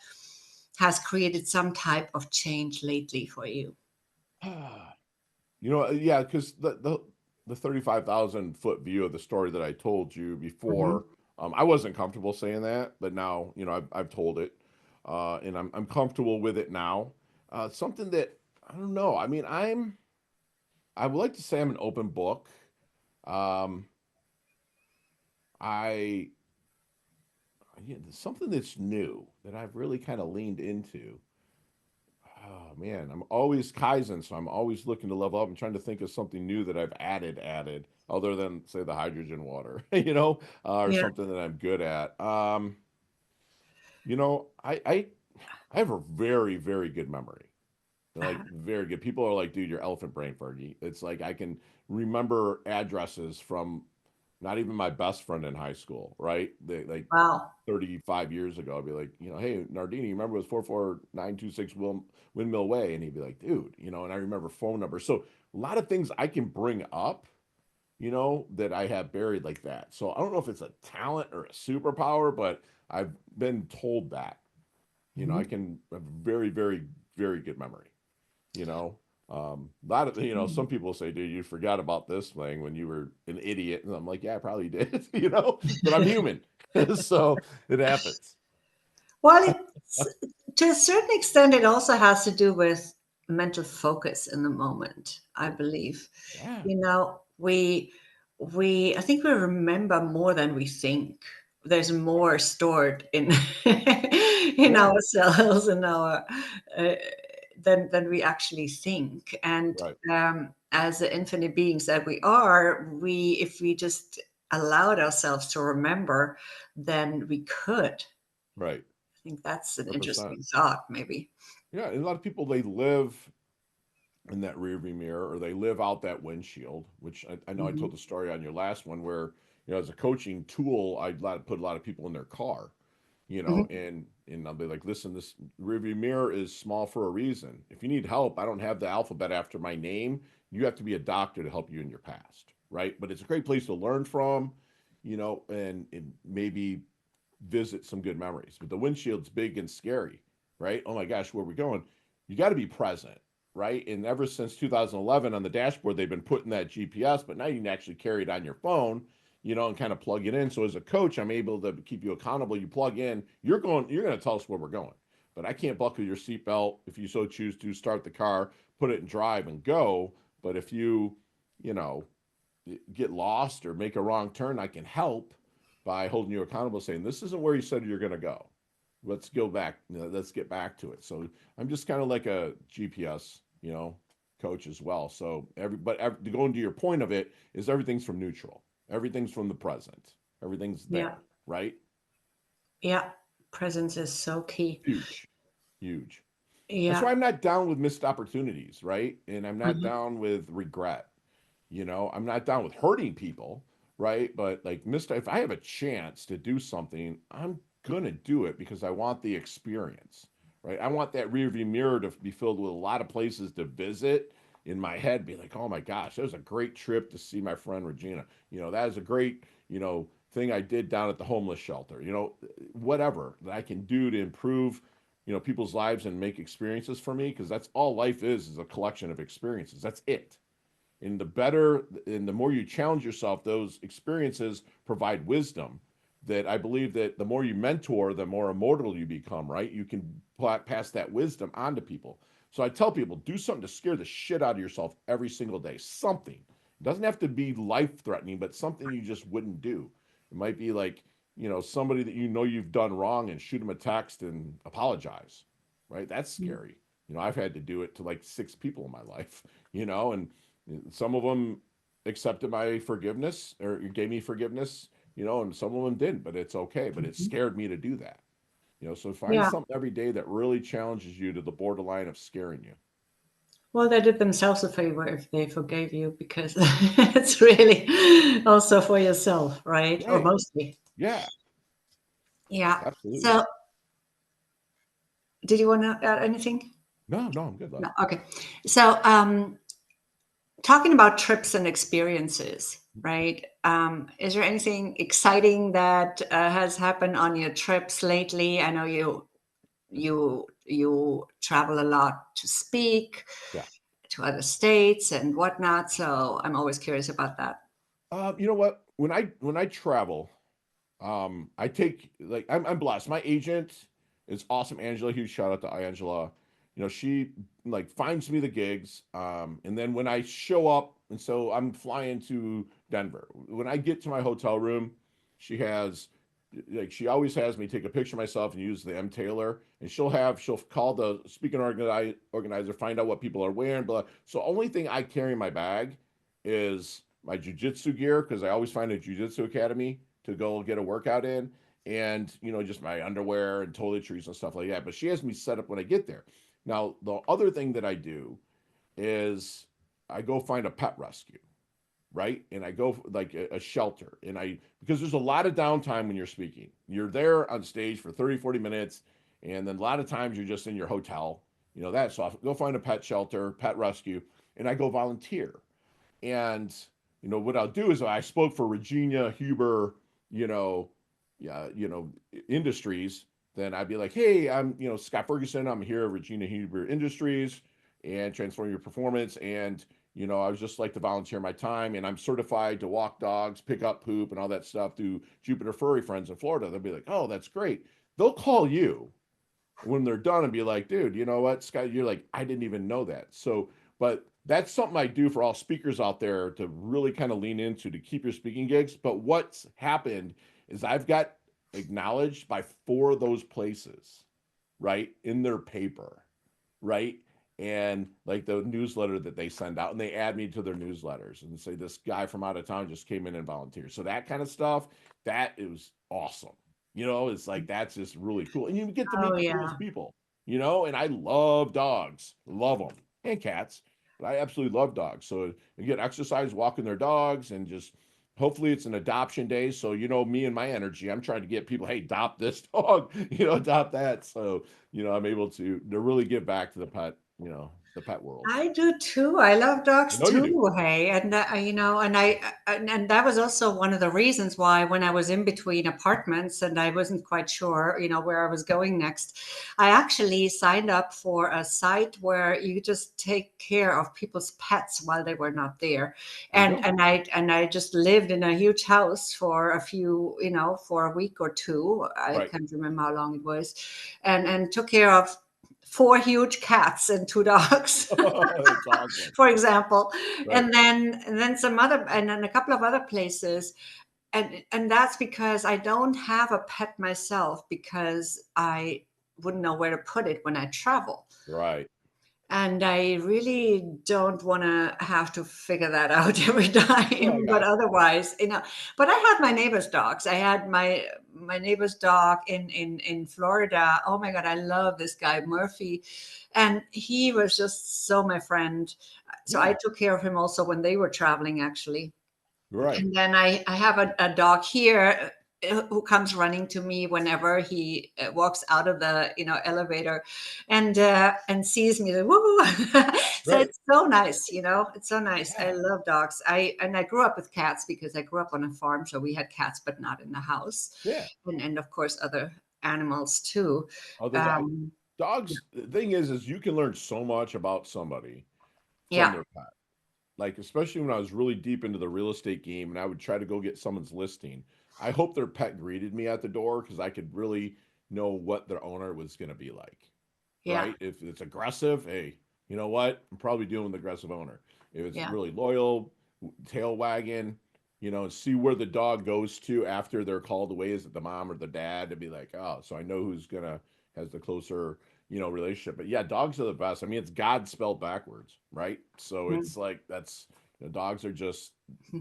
Speaker 1: has created some type of change lately for you?
Speaker 2: Yeah, because the 35,000-foot view of the story that I told you
Speaker 1: Hmm.
Speaker 2: before, I wasn't comfortable saying that, but now, I've told it, and I'm comfortable with it now. Something that I don't know. I mean, I would like to say I'm an open book. Um, I yeah, something that's new that I've really kind of leaned into. Oh man, I'm always Kaizen, so I'm always looking to level up. I'm trying to think of something new that I've added, other than say the hydrogen water, or
Speaker 1: Yeah.
Speaker 2: something that I'm good at. I have a very, very good memory. Like
Speaker 1: Uh-huh.
Speaker 2: very good. People are like, dude, you're elephant brain, Fergie. It's like I can remember addresses from Not even my best friend in high school, right? They like
Speaker 1: Wow.
Speaker 2: 35 years ago, I'd be like, hey, Nardini, you remember it was 44926 Windmill Way? And he'd be like, dude, and I remember phone numbers. So a lot of things I can bring up, that I have buried like that. So I don't know if it's a talent or a superpower, but I've been told that, I
Speaker 1: Mhm.
Speaker 2: can have very, very, very good memory, you know. A lot of, some people say, dude, you forgot about this thing when you were an idiot. And I'm like, yeah, I probably did, but I'm human. So it happens.
Speaker 1: Well, to a certain extent, it also has to do with mental focus in the moment, I believe.
Speaker 2: Yeah.
Speaker 1: You know, I think we remember more than we think. There's more stored in in
Speaker 2: Yeah.
Speaker 1: ourselves and our uh, than we actually think. And
Speaker 2: Right.
Speaker 1: as the infinite beings that we are, we if we just allowed ourselves to remember, then we could.
Speaker 2: Right.
Speaker 1: I think that's an
Speaker 2: 100%.
Speaker 1: interesting thought, maybe.
Speaker 2: Yeah. And a lot of people, they live in that rearview mirror or they live out that windshield, which I know I
Speaker 1: Hmm.
Speaker 2: told the story on your last one where, as a coaching tool, put a lot of people in their car,
Speaker 1: Hmm.
Speaker 2: and I'll be like, listen, this rearview mirror is small for a reason. If you need help, I don't have the alphabet after my name. You have to be a doctor to help you in your past, right? But it's a great place to learn from, and maybe visit some good memories. But the windshield's big and scary, right? Oh my gosh, where are we going? You got to be present, right? And ever since 2011 on the dashboard, they've been putting that GPS, but now you can actually carry it on your phone, and kind of plug it in. So as a coach, I'm able to keep you accountable. You plug in, you're going to tell us where we're going. But I can't buckle your seatbelt if you so choose to start the car, put it in drive and go. But if you know, get lost or make a wrong turn, I can help by holding you accountable, saying, this isn't where you said you're going to go. Let's go back. Let's get back to it. So I'm just kind of like a GPS, coach as well. So going to your point of it is everything's from neutral. Everything's from the present. Everything's
Speaker 1: Yeah.
Speaker 2: there, right?
Speaker 1: Yeah. Presence is so key.
Speaker 2: Huge, huge. That's why
Speaker 1: Yeah.
Speaker 2: I'm not down with missed opportunities, right? And I'm not
Speaker 1: Mhm.
Speaker 2: down with regret. I'm not down with hurting people, right? But like, Mister, if I have a chance to do something, I'm gonna do it because I want the experience, right? I want that rearview mirror to be filled with a lot of places to visit in my head, be like, oh my gosh, that was a great trip to see my friend Regina. That is a great, thing I did down at the homeless shelter. Whatever that I can do to improve, people's lives and make experiences for me, because that's all life is a collection of experiences. That's it. And the better and the more you challenge yourself, those experiences provide wisdom that I believe that the more you mentor, the more immortal you become, right? You can pass that wisdom on to people. So I tell people, do something to scare the shit out of yourself every single day. Something. It doesn't have to be life threatening, but something you just wouldn't do. It might be like, somebody that you've done wrong and shoot them a text and apologize, right? That's scary. I've had to do it to like 6 people in my life, and some of them accepted my forgiveness or gave me forgiveness, and some of them didn't, but it's okay. But it
Speaker 1: Mhm.
Speaker 2: scared me to do that. So find
Speaker 1: Yeah.
Speaker 2: something every day that really challenges you to the borderline of scaring you.
Speaker 1: Well, they did themselves a favor if they forgave you because it's really also for yourself, right? Or
Speaker 2: Right.
Speaker 1: mostly.
Speaker 2: Yeah,
Speaker 1: Yeah.
Speaker 2: absolutely.
Speaker 1: So, did you want to add anything?
Speaker 2: No, no, I'm good, love.
Speaker 1: No. Okay. So, talking about trips and experiences, right? Is there anything exciting that has happened on your trips lately? I know you travel a lot to speak
Speaker 2: Yeah.
Speaker 1: to other states and whatnot, so I'm always curious about that.
Speaker 2: You know what? When I travel, I take like I'm blessed. My agent is awesome. Angela, huge shout out to Angela. She like finds me the gigs. And then when I show up, and so I'm flying to Denver. When I get to my hotel room, she has she always has me take a picture of myself and use the M Taylor, and she'll call the speaking organizer, find out what people are wearing, blah. So only thing I carry in my bag is my jujitsu gear, because I always find a jujitsu academy to go get a workout in, and just my underwear and toiletries and stuff like that. But she has me set up when I get there. Now the other thing that I do is I go find a pet rescue, right? And I go like a shelter, and because there's a lot of downtime when you're speaking. You're there on stage for 30, 40 minutes, and then a lot of times you're just in your hotel, that. So I'll go find a pet shelter, pet rescue, and I go volunteer. And what I'll do is I spoke for Regina Huber, you know, yeah, Industries. Then I'd be like, hey, I'm Scott Ferguson. I'm here at Regina Huber Industries and Transform Your Performance. And I was just like to volunteer my time, and I'm certified to walk dogs, pick up poop, and all that stuff through Jupiter Furry Friends in Florida. They'll be like, oh, that's great. They'll call you when they're done and be like, dude, you know what, Scott, you're like, I didn't even know that. So, but that's something I do for all speakers out there to really kind of lean into to keep your speaking gigs. But what's happened is I've got acknowledged by 4 of those places, right, in their paper, right? And like the newsletter that they send out, and they add me to their newsletters and say, this guy from out of town just came in and volunteered. So that kind of stuff, that is awesome. It's like, that's just really cool. And you get to
Speaker 1: Oh,
Speaker 2: meet the
Speaker 1: yeah.
Speaker 2: coolest people, and I love dogs, love them, and cats, but I absolutely love dogs. So you get exercise walking their dogs, and just hopefully it's an adoption day. So, me and my energy, I'm trying to get people, hey, adopt this dog, adopt that. So, I'm able to really give back to the pet world.
Speaker 1: I do too. I love
Speaker 2: I
Speaker 1: dogs
Speaker 2: know you do.
Speaker 1: too. Hey, and and that was also one of the reasons why, when I was in between apartments and I wasn't quite sure, where I was going next, I actually signed up for a site where you just take care of people's pets while they were not there,
Speaker 2: There you
Speaker 1: and
Speaker 2: go.
Speaker 1: I just lived in a huge house for for a week or two. I
Speaker 2: Right.
Speaker 1: can't remember how long it was, and took care of 4 huge cats and 2 dogs,
Speaker 2: That's awesome.
Speaker 1: for example,
Speaker 2: Right.
Speaker 1: and then some other, and then a couple of other places, and that's because I don't have a pet myself, because I wouldn't know where to put it when I travel.
Speaker 2: Right.
Speaker 1: And I really don't want to have to figure that out every
Speaker 2: Oh, I
Speaker 1: time. But
Speaker 2: got you.
Speaker 1: otherwise, but I had my neighbor's dogs. I had my neighbor's dog in Florida. Oh my God, I love this guy, Murphy. And he was just so my friend. So
Speaker 2: Yeah.
Speaker 1: I took care of him also when they were traveling, actually.
Speaker 2: Right.
Speaker 1: And then I have a dog here, who comes running to me whenever he walks out of the elevator, and sees me, like, woo. So
Speaker 2: Right.
Speaker 1: it's so nice, it's so nice. I
Speaker 2: Yeah.
Speaker 1: love dogs. I grew up with cats because I grew up on a farm, so we had cats, but not in the house,
Speaker 2: Yeah.
Speaker 1: and of course other animals too.
Speaker 2: Other dog
Speaker 1: um
Speaker 2: dogs. The thing is you can learn so much about somebody from
Speaker 1: yeah.
Speaker 2: their pet. Like, especially when I was really deep into the real estate game and I would try to go get someone's listing. I hope their pet greeted me at the door, because I could really know what their owner was going to be like,
Speaker 1: Yeah.
Speaker 2: right? If it's aggressive, hey, you know what? I'm probably dealing with an aggressive owner. If it's
Speaker 1: Yeah.
Speaker 2: really loyal, tail wagging, and see where the dog goes to after they're called away. Is it the mom or the dad? To be like, oh, so I know who's gonna has the closer, relationship. But yeah, dogs are the best. I mean, it's God spelled backwards, right? So
Speaker 1: Mhm.
Speaker 2: it's like dogs are just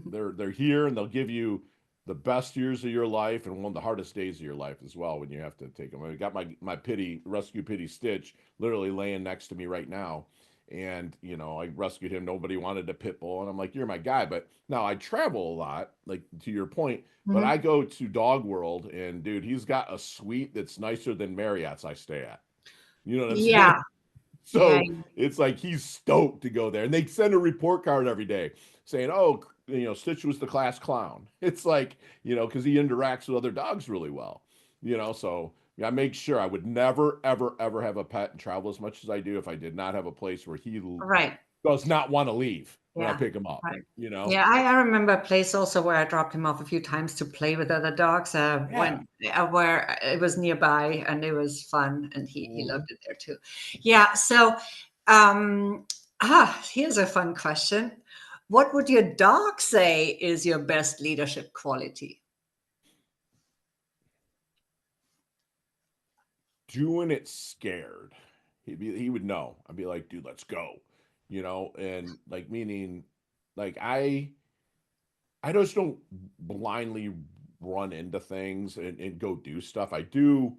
Speaker 2: they're here, and they'll give you the best years of your life and one of the hardest days of your life as well, when you have to take them. I got my pity rescue pity Stitch literally laying next to me right now, and I rescued him. Nobody wanted a pit bull, and I'm like, you're my guy. But now I travel a lot, like to your point. But
Speaker 1: Mhm.
Speaker 2: I go to Dog World, and dude, he's got a suite that's nicer than Marriott's I stay at. You know what I'm saying?
Speaker 1: Yeah. Yeah.
Speaker 2: So it's like he's stoked to go there, and they send a report card every day saying, "Oh, Stitch was the class clown." It's like, because he interacts with other dogs really well. So yeah, I make sure I would never, ever, ever have a pet and travel as much as I do if I did not have a place where he
Speaker 1: Right.
Speaker 2: does not want to leave when I
Speaker 1: Yeah.
Speaker 2: pick him up.
Speaker 1: Right.
Speaker 2: You know?
Speaker 1: Yeah, I remember a place also where I dropped him off a few times to play with other dogs,
Speaker 2: Yeah.
Speaker 1: when where it was nearby, and it was fun, and he
Speaker 2: Mhm.
Speaker 1: loved it there too. Yeah. So, here's a fun question. What would your dog say is your best leadership quality?
Speaker 2: Doing it scared. He would know. I'd be like, dude, let's go. And like, meaning, like, I just don't blindly run into things and go do stuff. I do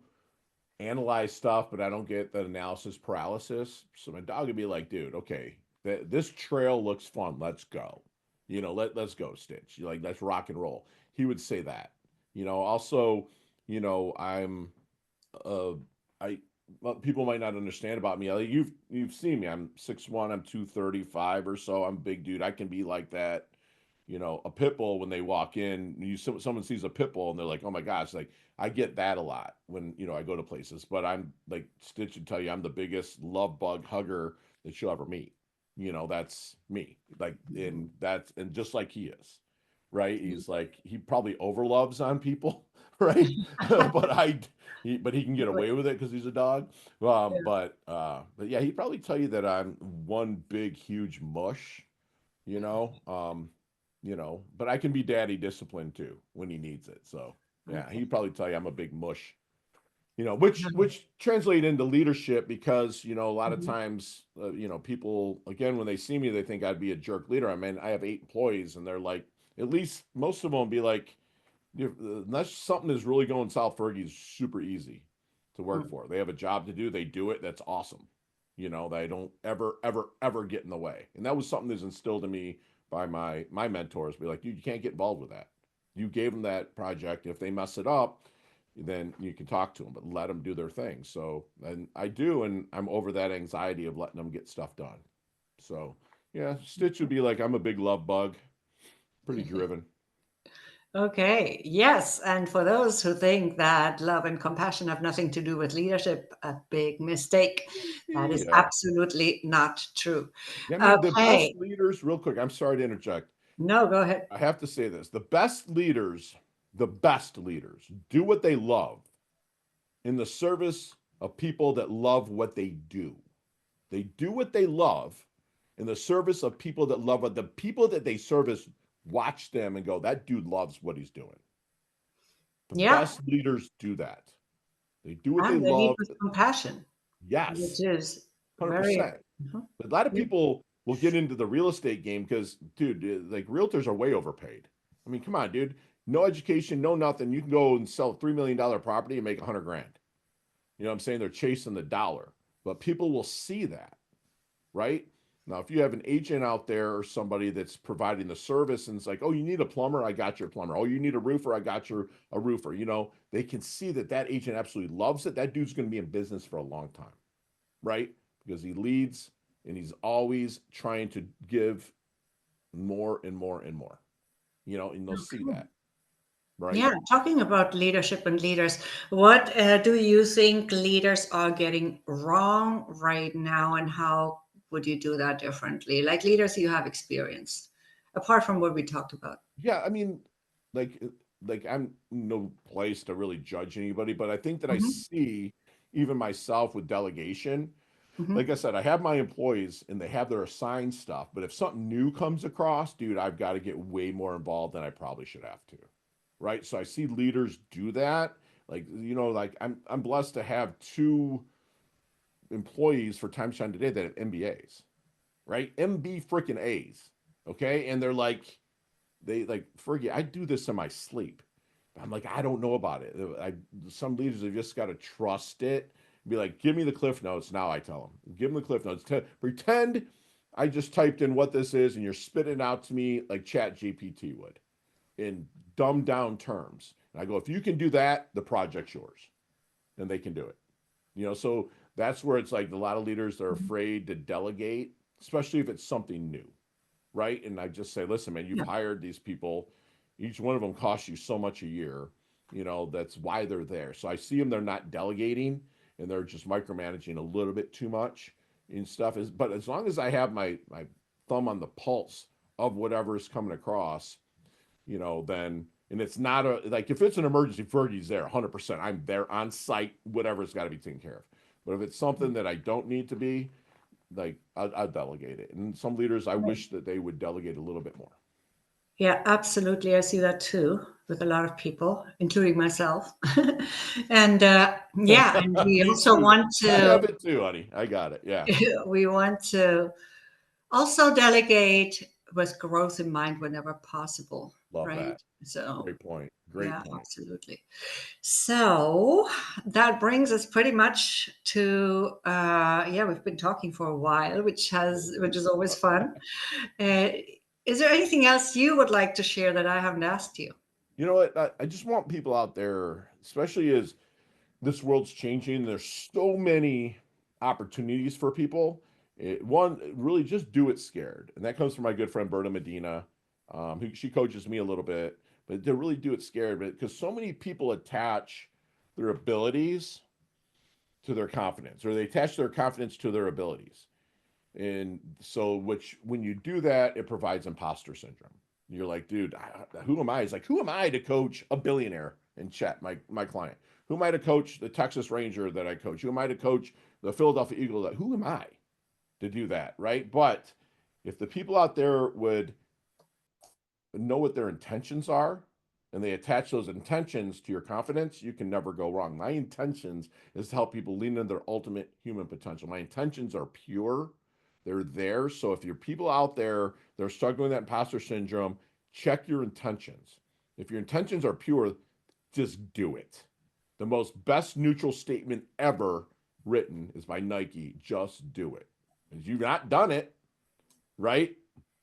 Speaker 2: analyze stuff, but I don't get the analysis paralysis. So my dog would be like, dude, okay, this trail looks fun. Let's go. let's go, Stitch. Like, let's rock and roll. He would say that. Also, I'm uh I well, people might not understand about me. Like, you've seen me. I'm 6'1", I'm 235 or so. I'm a big dude. I can be like that. A pit bull, when they walk in, someone sees a pit bull and they're like, "Oh my gosh!" Like, I get that a lot when I go to places. But I'm like, Stitch would tell you, I'm the biggest love bug hugger that you'll ever meet. That's me. Like, and just like he is, right? He's like, he probably overloves on people, right? but he can get away with it because he's a dog. But yeah, he'd probably tell you that I'm one big huge mush, you know. But I can be daddy disciplined too when he needs it. So yeah,
Speaker 1: Okay.
Speaker 2: he'd probably tell you I'm a big mush. Which translate into leadership, because a lot of
Speaker 1: Mhm.
Speaker 2: times people, again, when they see me, they think I'd be a jerk leader. I mean, I have 8 employees, and they're like, at least most of them be like, unless something is really going south, Fergie's super easy to work
Speaker 1: Mhm.
Speaker 2: for. They have a job to do, they do it. That's awesome. They don't ever, ever, ever get in the way. And that was something that's instilled in me by my mentors. Be like, dude, you can't get involved with that. You gave them that project. If they mess it up, then you can talk to them, but let them do their thing. So, and I do, and I'm over that anxiety of letting them get stuff done. So, yeah, Stitch would be like, I'm a big love bug, pretty driven.
Speaker 1: Okay, yes. And for those who think that love and compassion have nothing to do with leadership, a big mistake. That is
Speaker 2: Yeah.
Speaker 1: absolutely not true.
Speaker 2: Yeah, I mean, the best
Speaker 1: Okay,
Speaker 2: leaders, real quick, I'm sorry to interject.
Speaker 1: no, go ahead.
Speaker 2: I have to say this. The best leaders do what they love in the service of people that love what they do. They do what they love in the service of people that love what the people that they service watch them and go, that dude loves what he's doing. The
Speaker 1: Yeah,
Speaker 2: best leaders do that. They do what they
Speaker 1: and they lead
Speaker 2: love.
Speaker 1: with compassion, which
Speaker 2: Yes,
Speaker 1: is very,
Speaker 2: 100%.
Speaker 1: Mhm.
Speaker 2: But a lot of
Speaker 1: Yeah.
Speaker 2: people will get into the real estate game because, dude, like, realtors are way overpaid. I mean, come on, dude. No education, no nothing. You can go and sell a $3 million property and make 100 grand. You know what I'm saying? They're chasing the dollar. But people will see that, right? Now, if you have an agent out there or somebody that's providing the service and it's like, oh, you need a plumber, I got your plumber. Oh, you need a roofer, I got your a roofer. They can see that that agent absolutely loves it. That dude's going to be in business for a long time, right? Because he leads and he's always trying to give more and more and more, and they'll see
Speaker 1: Okay.
Speaker 2: that, right?
Speaker 1: Yeah, talking about leadership and leaders, what do you think leaders are getting wrong right now, and how would you do that differently? Like leaders you have experienced, apart from what we talked about.
Speaker 2: Yeah, I mean, like, I'm no place to really judge anybody, but I think that I
Speaker 1: Hmm.
Speaker 2: see even myself with delegation. Like
Speaker 1: Hmm.
Speaker 2: I said, I have my employees and they have their assigned stuff, but if something new comes across, dude, I've got to get way more involved than I probably should have to. Right? So I see leaders do that. Like, like, I'm blessed to have two employees for Time Shine Today that have MBAs, right? MB freaking A's. Okay. And they're like, they like, Fergie, I do this in my sleep. I'm like, I don't know about it. Some leaders have just got to trust it. Be like, give me the cliff notes. Now I tell them, give them the cliff notes. Pretend I just typed in what this is and you're spitting it out to me like Chat GPT would in dumbed down terms. And I go, if you can do that, the project's yours. And they can do it. So that's where it's like a lot of leaders are afraid to delegate, especially if it's something new, right? And I just say, listen, man, you've
Speaker 1: Yeah.
Speaker 2: hired these people. Each one of them costs you so much a year. That's why they're there. So I see them, they're not delegating and they're just micromanaging a little bit too much and stuff. But as long as I have my thumb on the pulse of whatever is coming across, then, and it's not like, if it's an emergency, Fergie's there 100%. I'm there on site, whatever's got to be taken care of. But if it's something that I don't need to be, like, I'll delegate it. And some leaders, I
Speaker 1: Right.
Speaker 2: wish that they would delegate a little bit more.
Speaker 1: Yeah, absolutely. I see that too with a lot of people, including myself. And yeah, and we
Speaker 2: Me
Speaker 1: also
Speaker 2: too.
Speaker 1: want
Speaker 2: I
Speaker 1: to
Speaker 2: have it too, honey. I got it. Yeah.
Speaker 1: we want to also delegate with growth in mind whenever possible,
Speaker 2: Love
Speaker 1: right?
Speaker 2: that.
Speaker 1: So
Speaker 2: Great point. Great
Speaker 1: yeah,
Speaker 2: point.
Speaker 1: absolutely. So that brings us pretty much to yeah, we've been talking for a while, which is always fun. Uh, Is there anything else you would like to share that I haven't asked you?
Speaker 2: You know what? I just want people out there, especially as this world's changing. There's so many opportunities for people. One, really just do it scared. And that comes from my good friend Berta Medina, who she coaches me a little bit, but to really do it scared. But because so many people attach their abilities to their confidence, or they attach their confidence to their abilities. And so, which when you do that, it provides imposter syndrome. You're like, dude, who am I? He's like, who am I to coach a billionaire in Chet, my client? Who am I to coach the Texas Ranger that I coach? Who am I to coach the Philadelphia Eagle? Who am I to do that, right? But if the people out there would know what their intentions are and they attach those intentions to your confidence, you can never go wrong. My intentions is to help people lean into their ultimate human potential. My intentions are pure. They're there. So if you're people out there that are struggling with that imposter syndrome, check your intentions. If your intentions are pure, just do it. The most best neutral statement ever written is by Nike. Just do it. If you've not done it, right?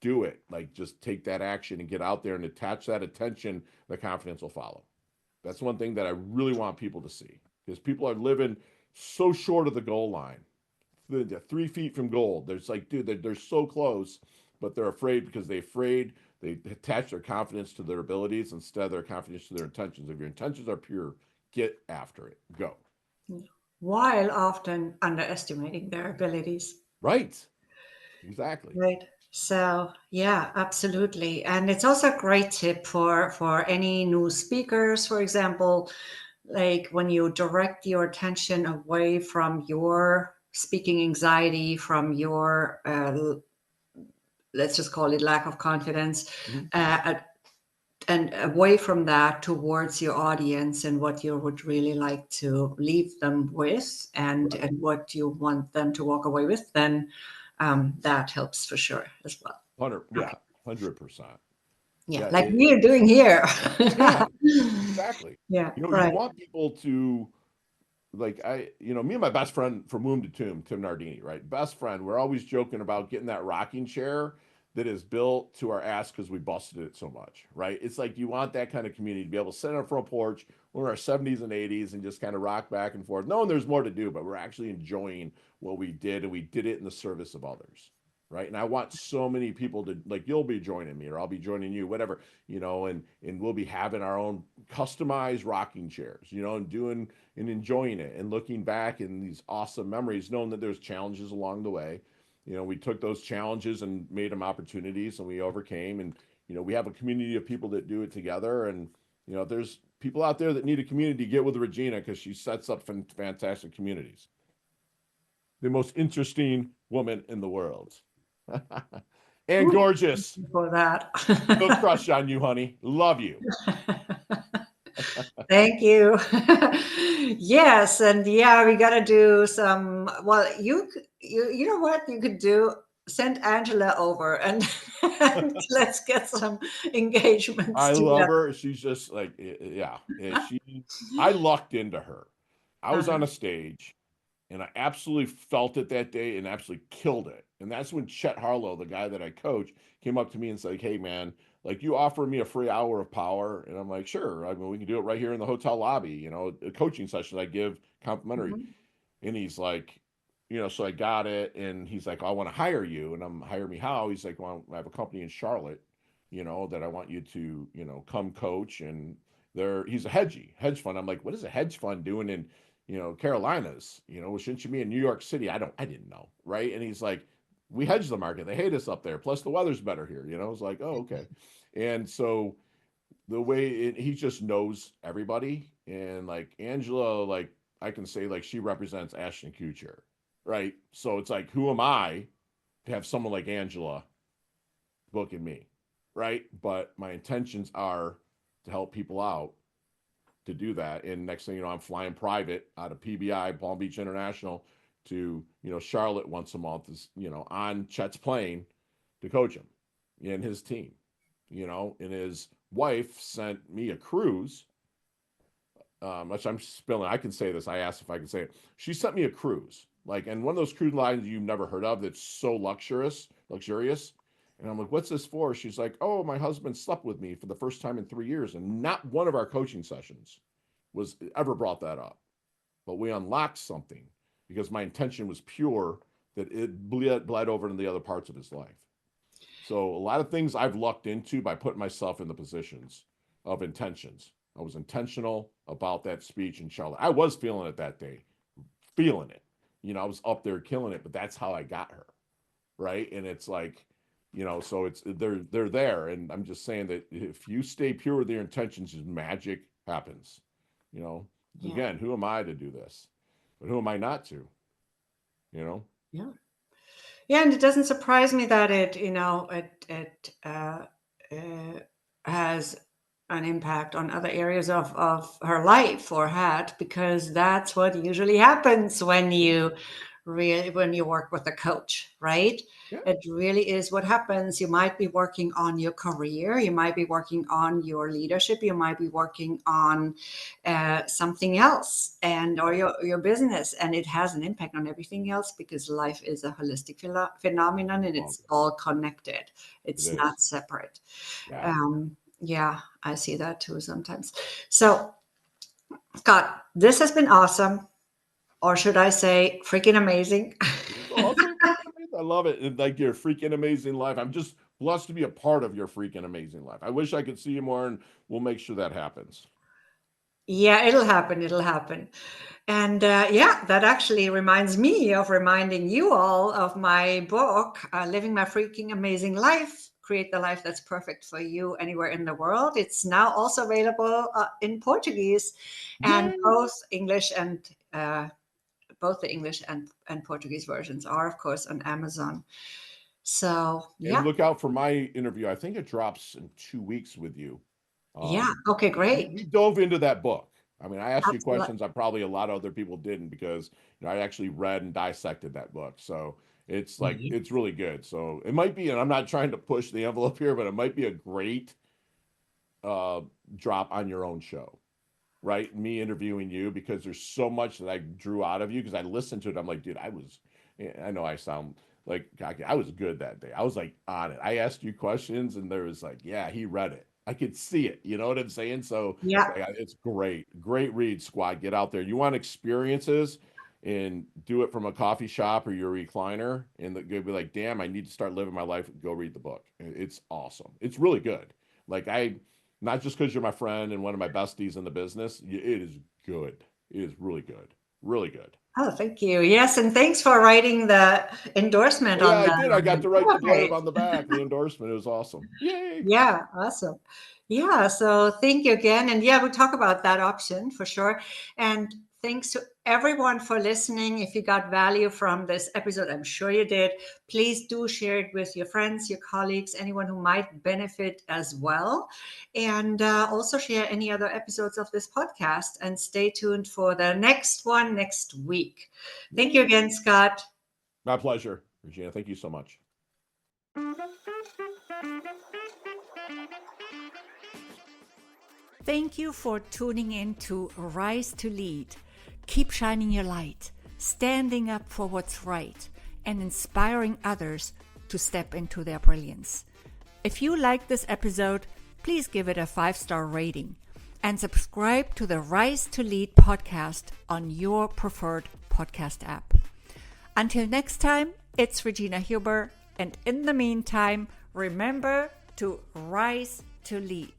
Speaker 2: Do it. Like, just take that action and get out there and attach that attention. The confidence will follow. That's one thing that I really want people to see, because people are living so short of the goal line. They're 3 feet from goal. There's like, dude, they're so close, but they're afraid because they're afraid. They attach their confidence to their abilities instead of their confidence to their intentions. If your intentions are pure, get after it. Go.
Speaker 1: While often underestimating their abilities.
Speaker 2: Right. Exactly.
Speaker 1: Right. So yeah, absolutely. And it's also a great tip for any new speakers, for example, like when you direct your attention away from your speaking anxiety, from your let's just call it lack of confidence,
Speaker 2: Mm-hmm.
Speaker 1: and away from that towards your audience and what you would really like to leave them with,
Speaker 2: Right.
Speaker 1: and what you want them to walk away with, then that helps for sure as well.
Speaker 2: 100%.
Speaker 1: Yeah,
Speaker 2: Yeah.
Speaker 1: like we're doing here.
Speaker 2: Yeah, exactly.
Speaker 1: Yeah,
Speaker 2: You
Speaker 1: right.
Speaker 2: want people to, like, me and my best friend from womb to tomb, Tim Nardini, right? Best friend. We're always joking about getting that rocking chair that is built to our ass because we busted it so much, right? It's like you want that kind of community to be able to sit on a front porch when we're in our 70s and 80s and just kind of rock back and forth, knowing there's more to do, but we're actually enjoying what we did, and we did it in the service of others, right? And I want so many people to, like, you'll be joining me or I'll be joining you, whatever, and we'll be having our own customized rocking chairs, and doing and enjoying it and looking back in these awesome memories, knowing that there's challenges along the way. We took those challenges and made them opportunities, and we overcame. And we have a community of people that do it together. And if there's people out there that need a community, get with Regina, because she sets up fantastic communities. The most interesting woman in the world. And
Speaker 1: Ooh,
Speaker 2: gorgeous.
Speaker 1: for that.
Speaker 2: No crush on you, honey. Love you.
Speaker 1: Thank you. Yes, and yeah, we gotta do some. Well, you know what you could do? Send Angela over and, and let's get some engagements
Speaker 2: I love
Speaker 1: together.
Speaker 2: her. She's just like, yeah. I lucked into her. I was on
Speaker 1: Uh-huh.
Speaker 2: a stage and I absolutely felt it that day and absolutely killed it. And that's when Chet Harlow, the guy that I coach, came up to me and said, hey, man, like, you offer me a free hour of power. And I'm like, sure. I mean, we can do it right here in the hotel lobby, a coaching session I give complimentary.
Speaker 1: Mhm.
Speaker 2: And he's like, so I got it. And he's like, I want to hire you. And I'm, hire me how? He's like, well, I have a company in Charlotte, that I want you to, come coach. And he's a hedge fund. I'm like, what is a hedge fund doing in, Carolinas? Well, shouldn't you be in New York City? I didn't know. Right. And he's like, we hedge the market. They hate us up there. Plus the weather's better here. It's like, oh, okay. And so the way he just knows everybody. And like Angela, like, I can say, like, she represents Ashton Kutcher, right? So it's like, who am I to have someone like Angela booking me, right? But my intentions are to help people out to do that. And next thing you know, I'm flying private out of PBI, Palm Beach International, to Charlotte once a month, is on Chet's plane to coach him and his team. And his wife sent me a cruise, which I'm spilling. I can say this. I asked if I could say it. She sent me a cruise, like, and one of those cruise lines you've never heard of that's so luxurious, And I'm like, what's this for? She's like, oh, my husband slept with me for the first time in 3 years. And not one of our coaching sessions was ever brought that up. But we unlocked something because my intention was pure, that it bled over into the other parts of his life. So a lot of things I've lucked into by putting myself in the positions of intentions. I was intentional about that speech in Charlotte. I was feeling it that day, feeling it. I was up there killing it, but that's how I got her, right? And it's like, so they're there, and I'm just saying that if you stay pure with your intentions, just magic happens.
Speaker 1: Yeah.
Speaker 2: Again, who am I to do this? But who am I not to?
Speaker 1: Yeah. Yeah, and it doesn't surprise me that it has an impact on other areas of her life, or had, because that's what usually happens when you work with a coach, right?
Speaker 2: Yeah.
Speaker 1: It really is what happens. You might be working on your career, you might be working on your leadership, you might be working on something else, or your business, and it has an impact on everything else, because life is a holistic phenomenon, and it's all connected. It's not separate. Yeah, I see that too sometimes. So, Scott, this has been awesome. Or should I say freaking amazing?
Speaker 2: Awesome. I love it. And like your freaking amazing life. I'm just blessed to be a part of your freaking amazing life. I wish I could see you more, and we'll make sure that happens.
Speaker 1: Yeah, it'll happen. It'll happen. And that actually reminds me of reminding you all of my book, Living My Freaking Amazing Life, Create the Life That's Perfect for You Anywhere in the World. It's now also available in Portuguese, and both the English and Portuguese versions are, of course, on Amazon. So, yeah.
Speaker 2: And look out for my interview. I think it drops in 2 weeks with you.
Speaker 1: Yeah. Okay, great.
Speaker 2: We dove into that book. I mean, I asked you questions that probably a lot of other people didn't, because I actually read and dissected that book. So it's like, it's really good. So it might be, and I'm not trying to push the envelope here, but it might be a great drop on your own show, right? Me interviewing you, because there's so much that I drew out of you, because I listened to it. I'm like, dude, I know I sound like I was good that day. I was like on it. I asked you questions, and there was like, yeah, he read it. I could see it. You know what I'm saying? So
Speaker 1: yeah,
Speaker 2: it's great. Great read, squad. Get out there. You want experiences, and do it from a coffee shop or your recliner, and go be like, damn, I need to start living my life. Go read the book. It's awesome. It's really good. Like, not just because you're my friend and one of my besties in the business. It is good. It is really good. Really good.
Speaker 1: Oh, thank you. Yes, and thanks for writing the endorsement on
Speaker 2: I
Speaker 1: that.
Speaker 2: did. I got to write the blurb on the back, the endorsement. It was awesome. Yay.
Speaker 1: Yeah, awesome. Yeah, so thank you again. And yeah, we'll talk about that option for sure. And thanks to everyone for listening. If you got value from this episode, I'm sure you did, please do share it with your friends, your colleagues, anyone who might benefit as well. And also share any other episodes of this podcast, and stay tuned for the next one next week. Thank you again, Scott.
Speaker 2: My pleasure, Regina. Thank you so much.
Speaker 1: Thank you for tuning in to Rise to Lead. Keep shining your light, standing up for what's right, and inspiring others to step into their brilliance. If you like this episode, please give it a 5-star rating and subscribe to the Rise to Lead podcast on your preferred podcast app. Until next time, it's Regina Huber, and in the meantime, remember to rise to lead.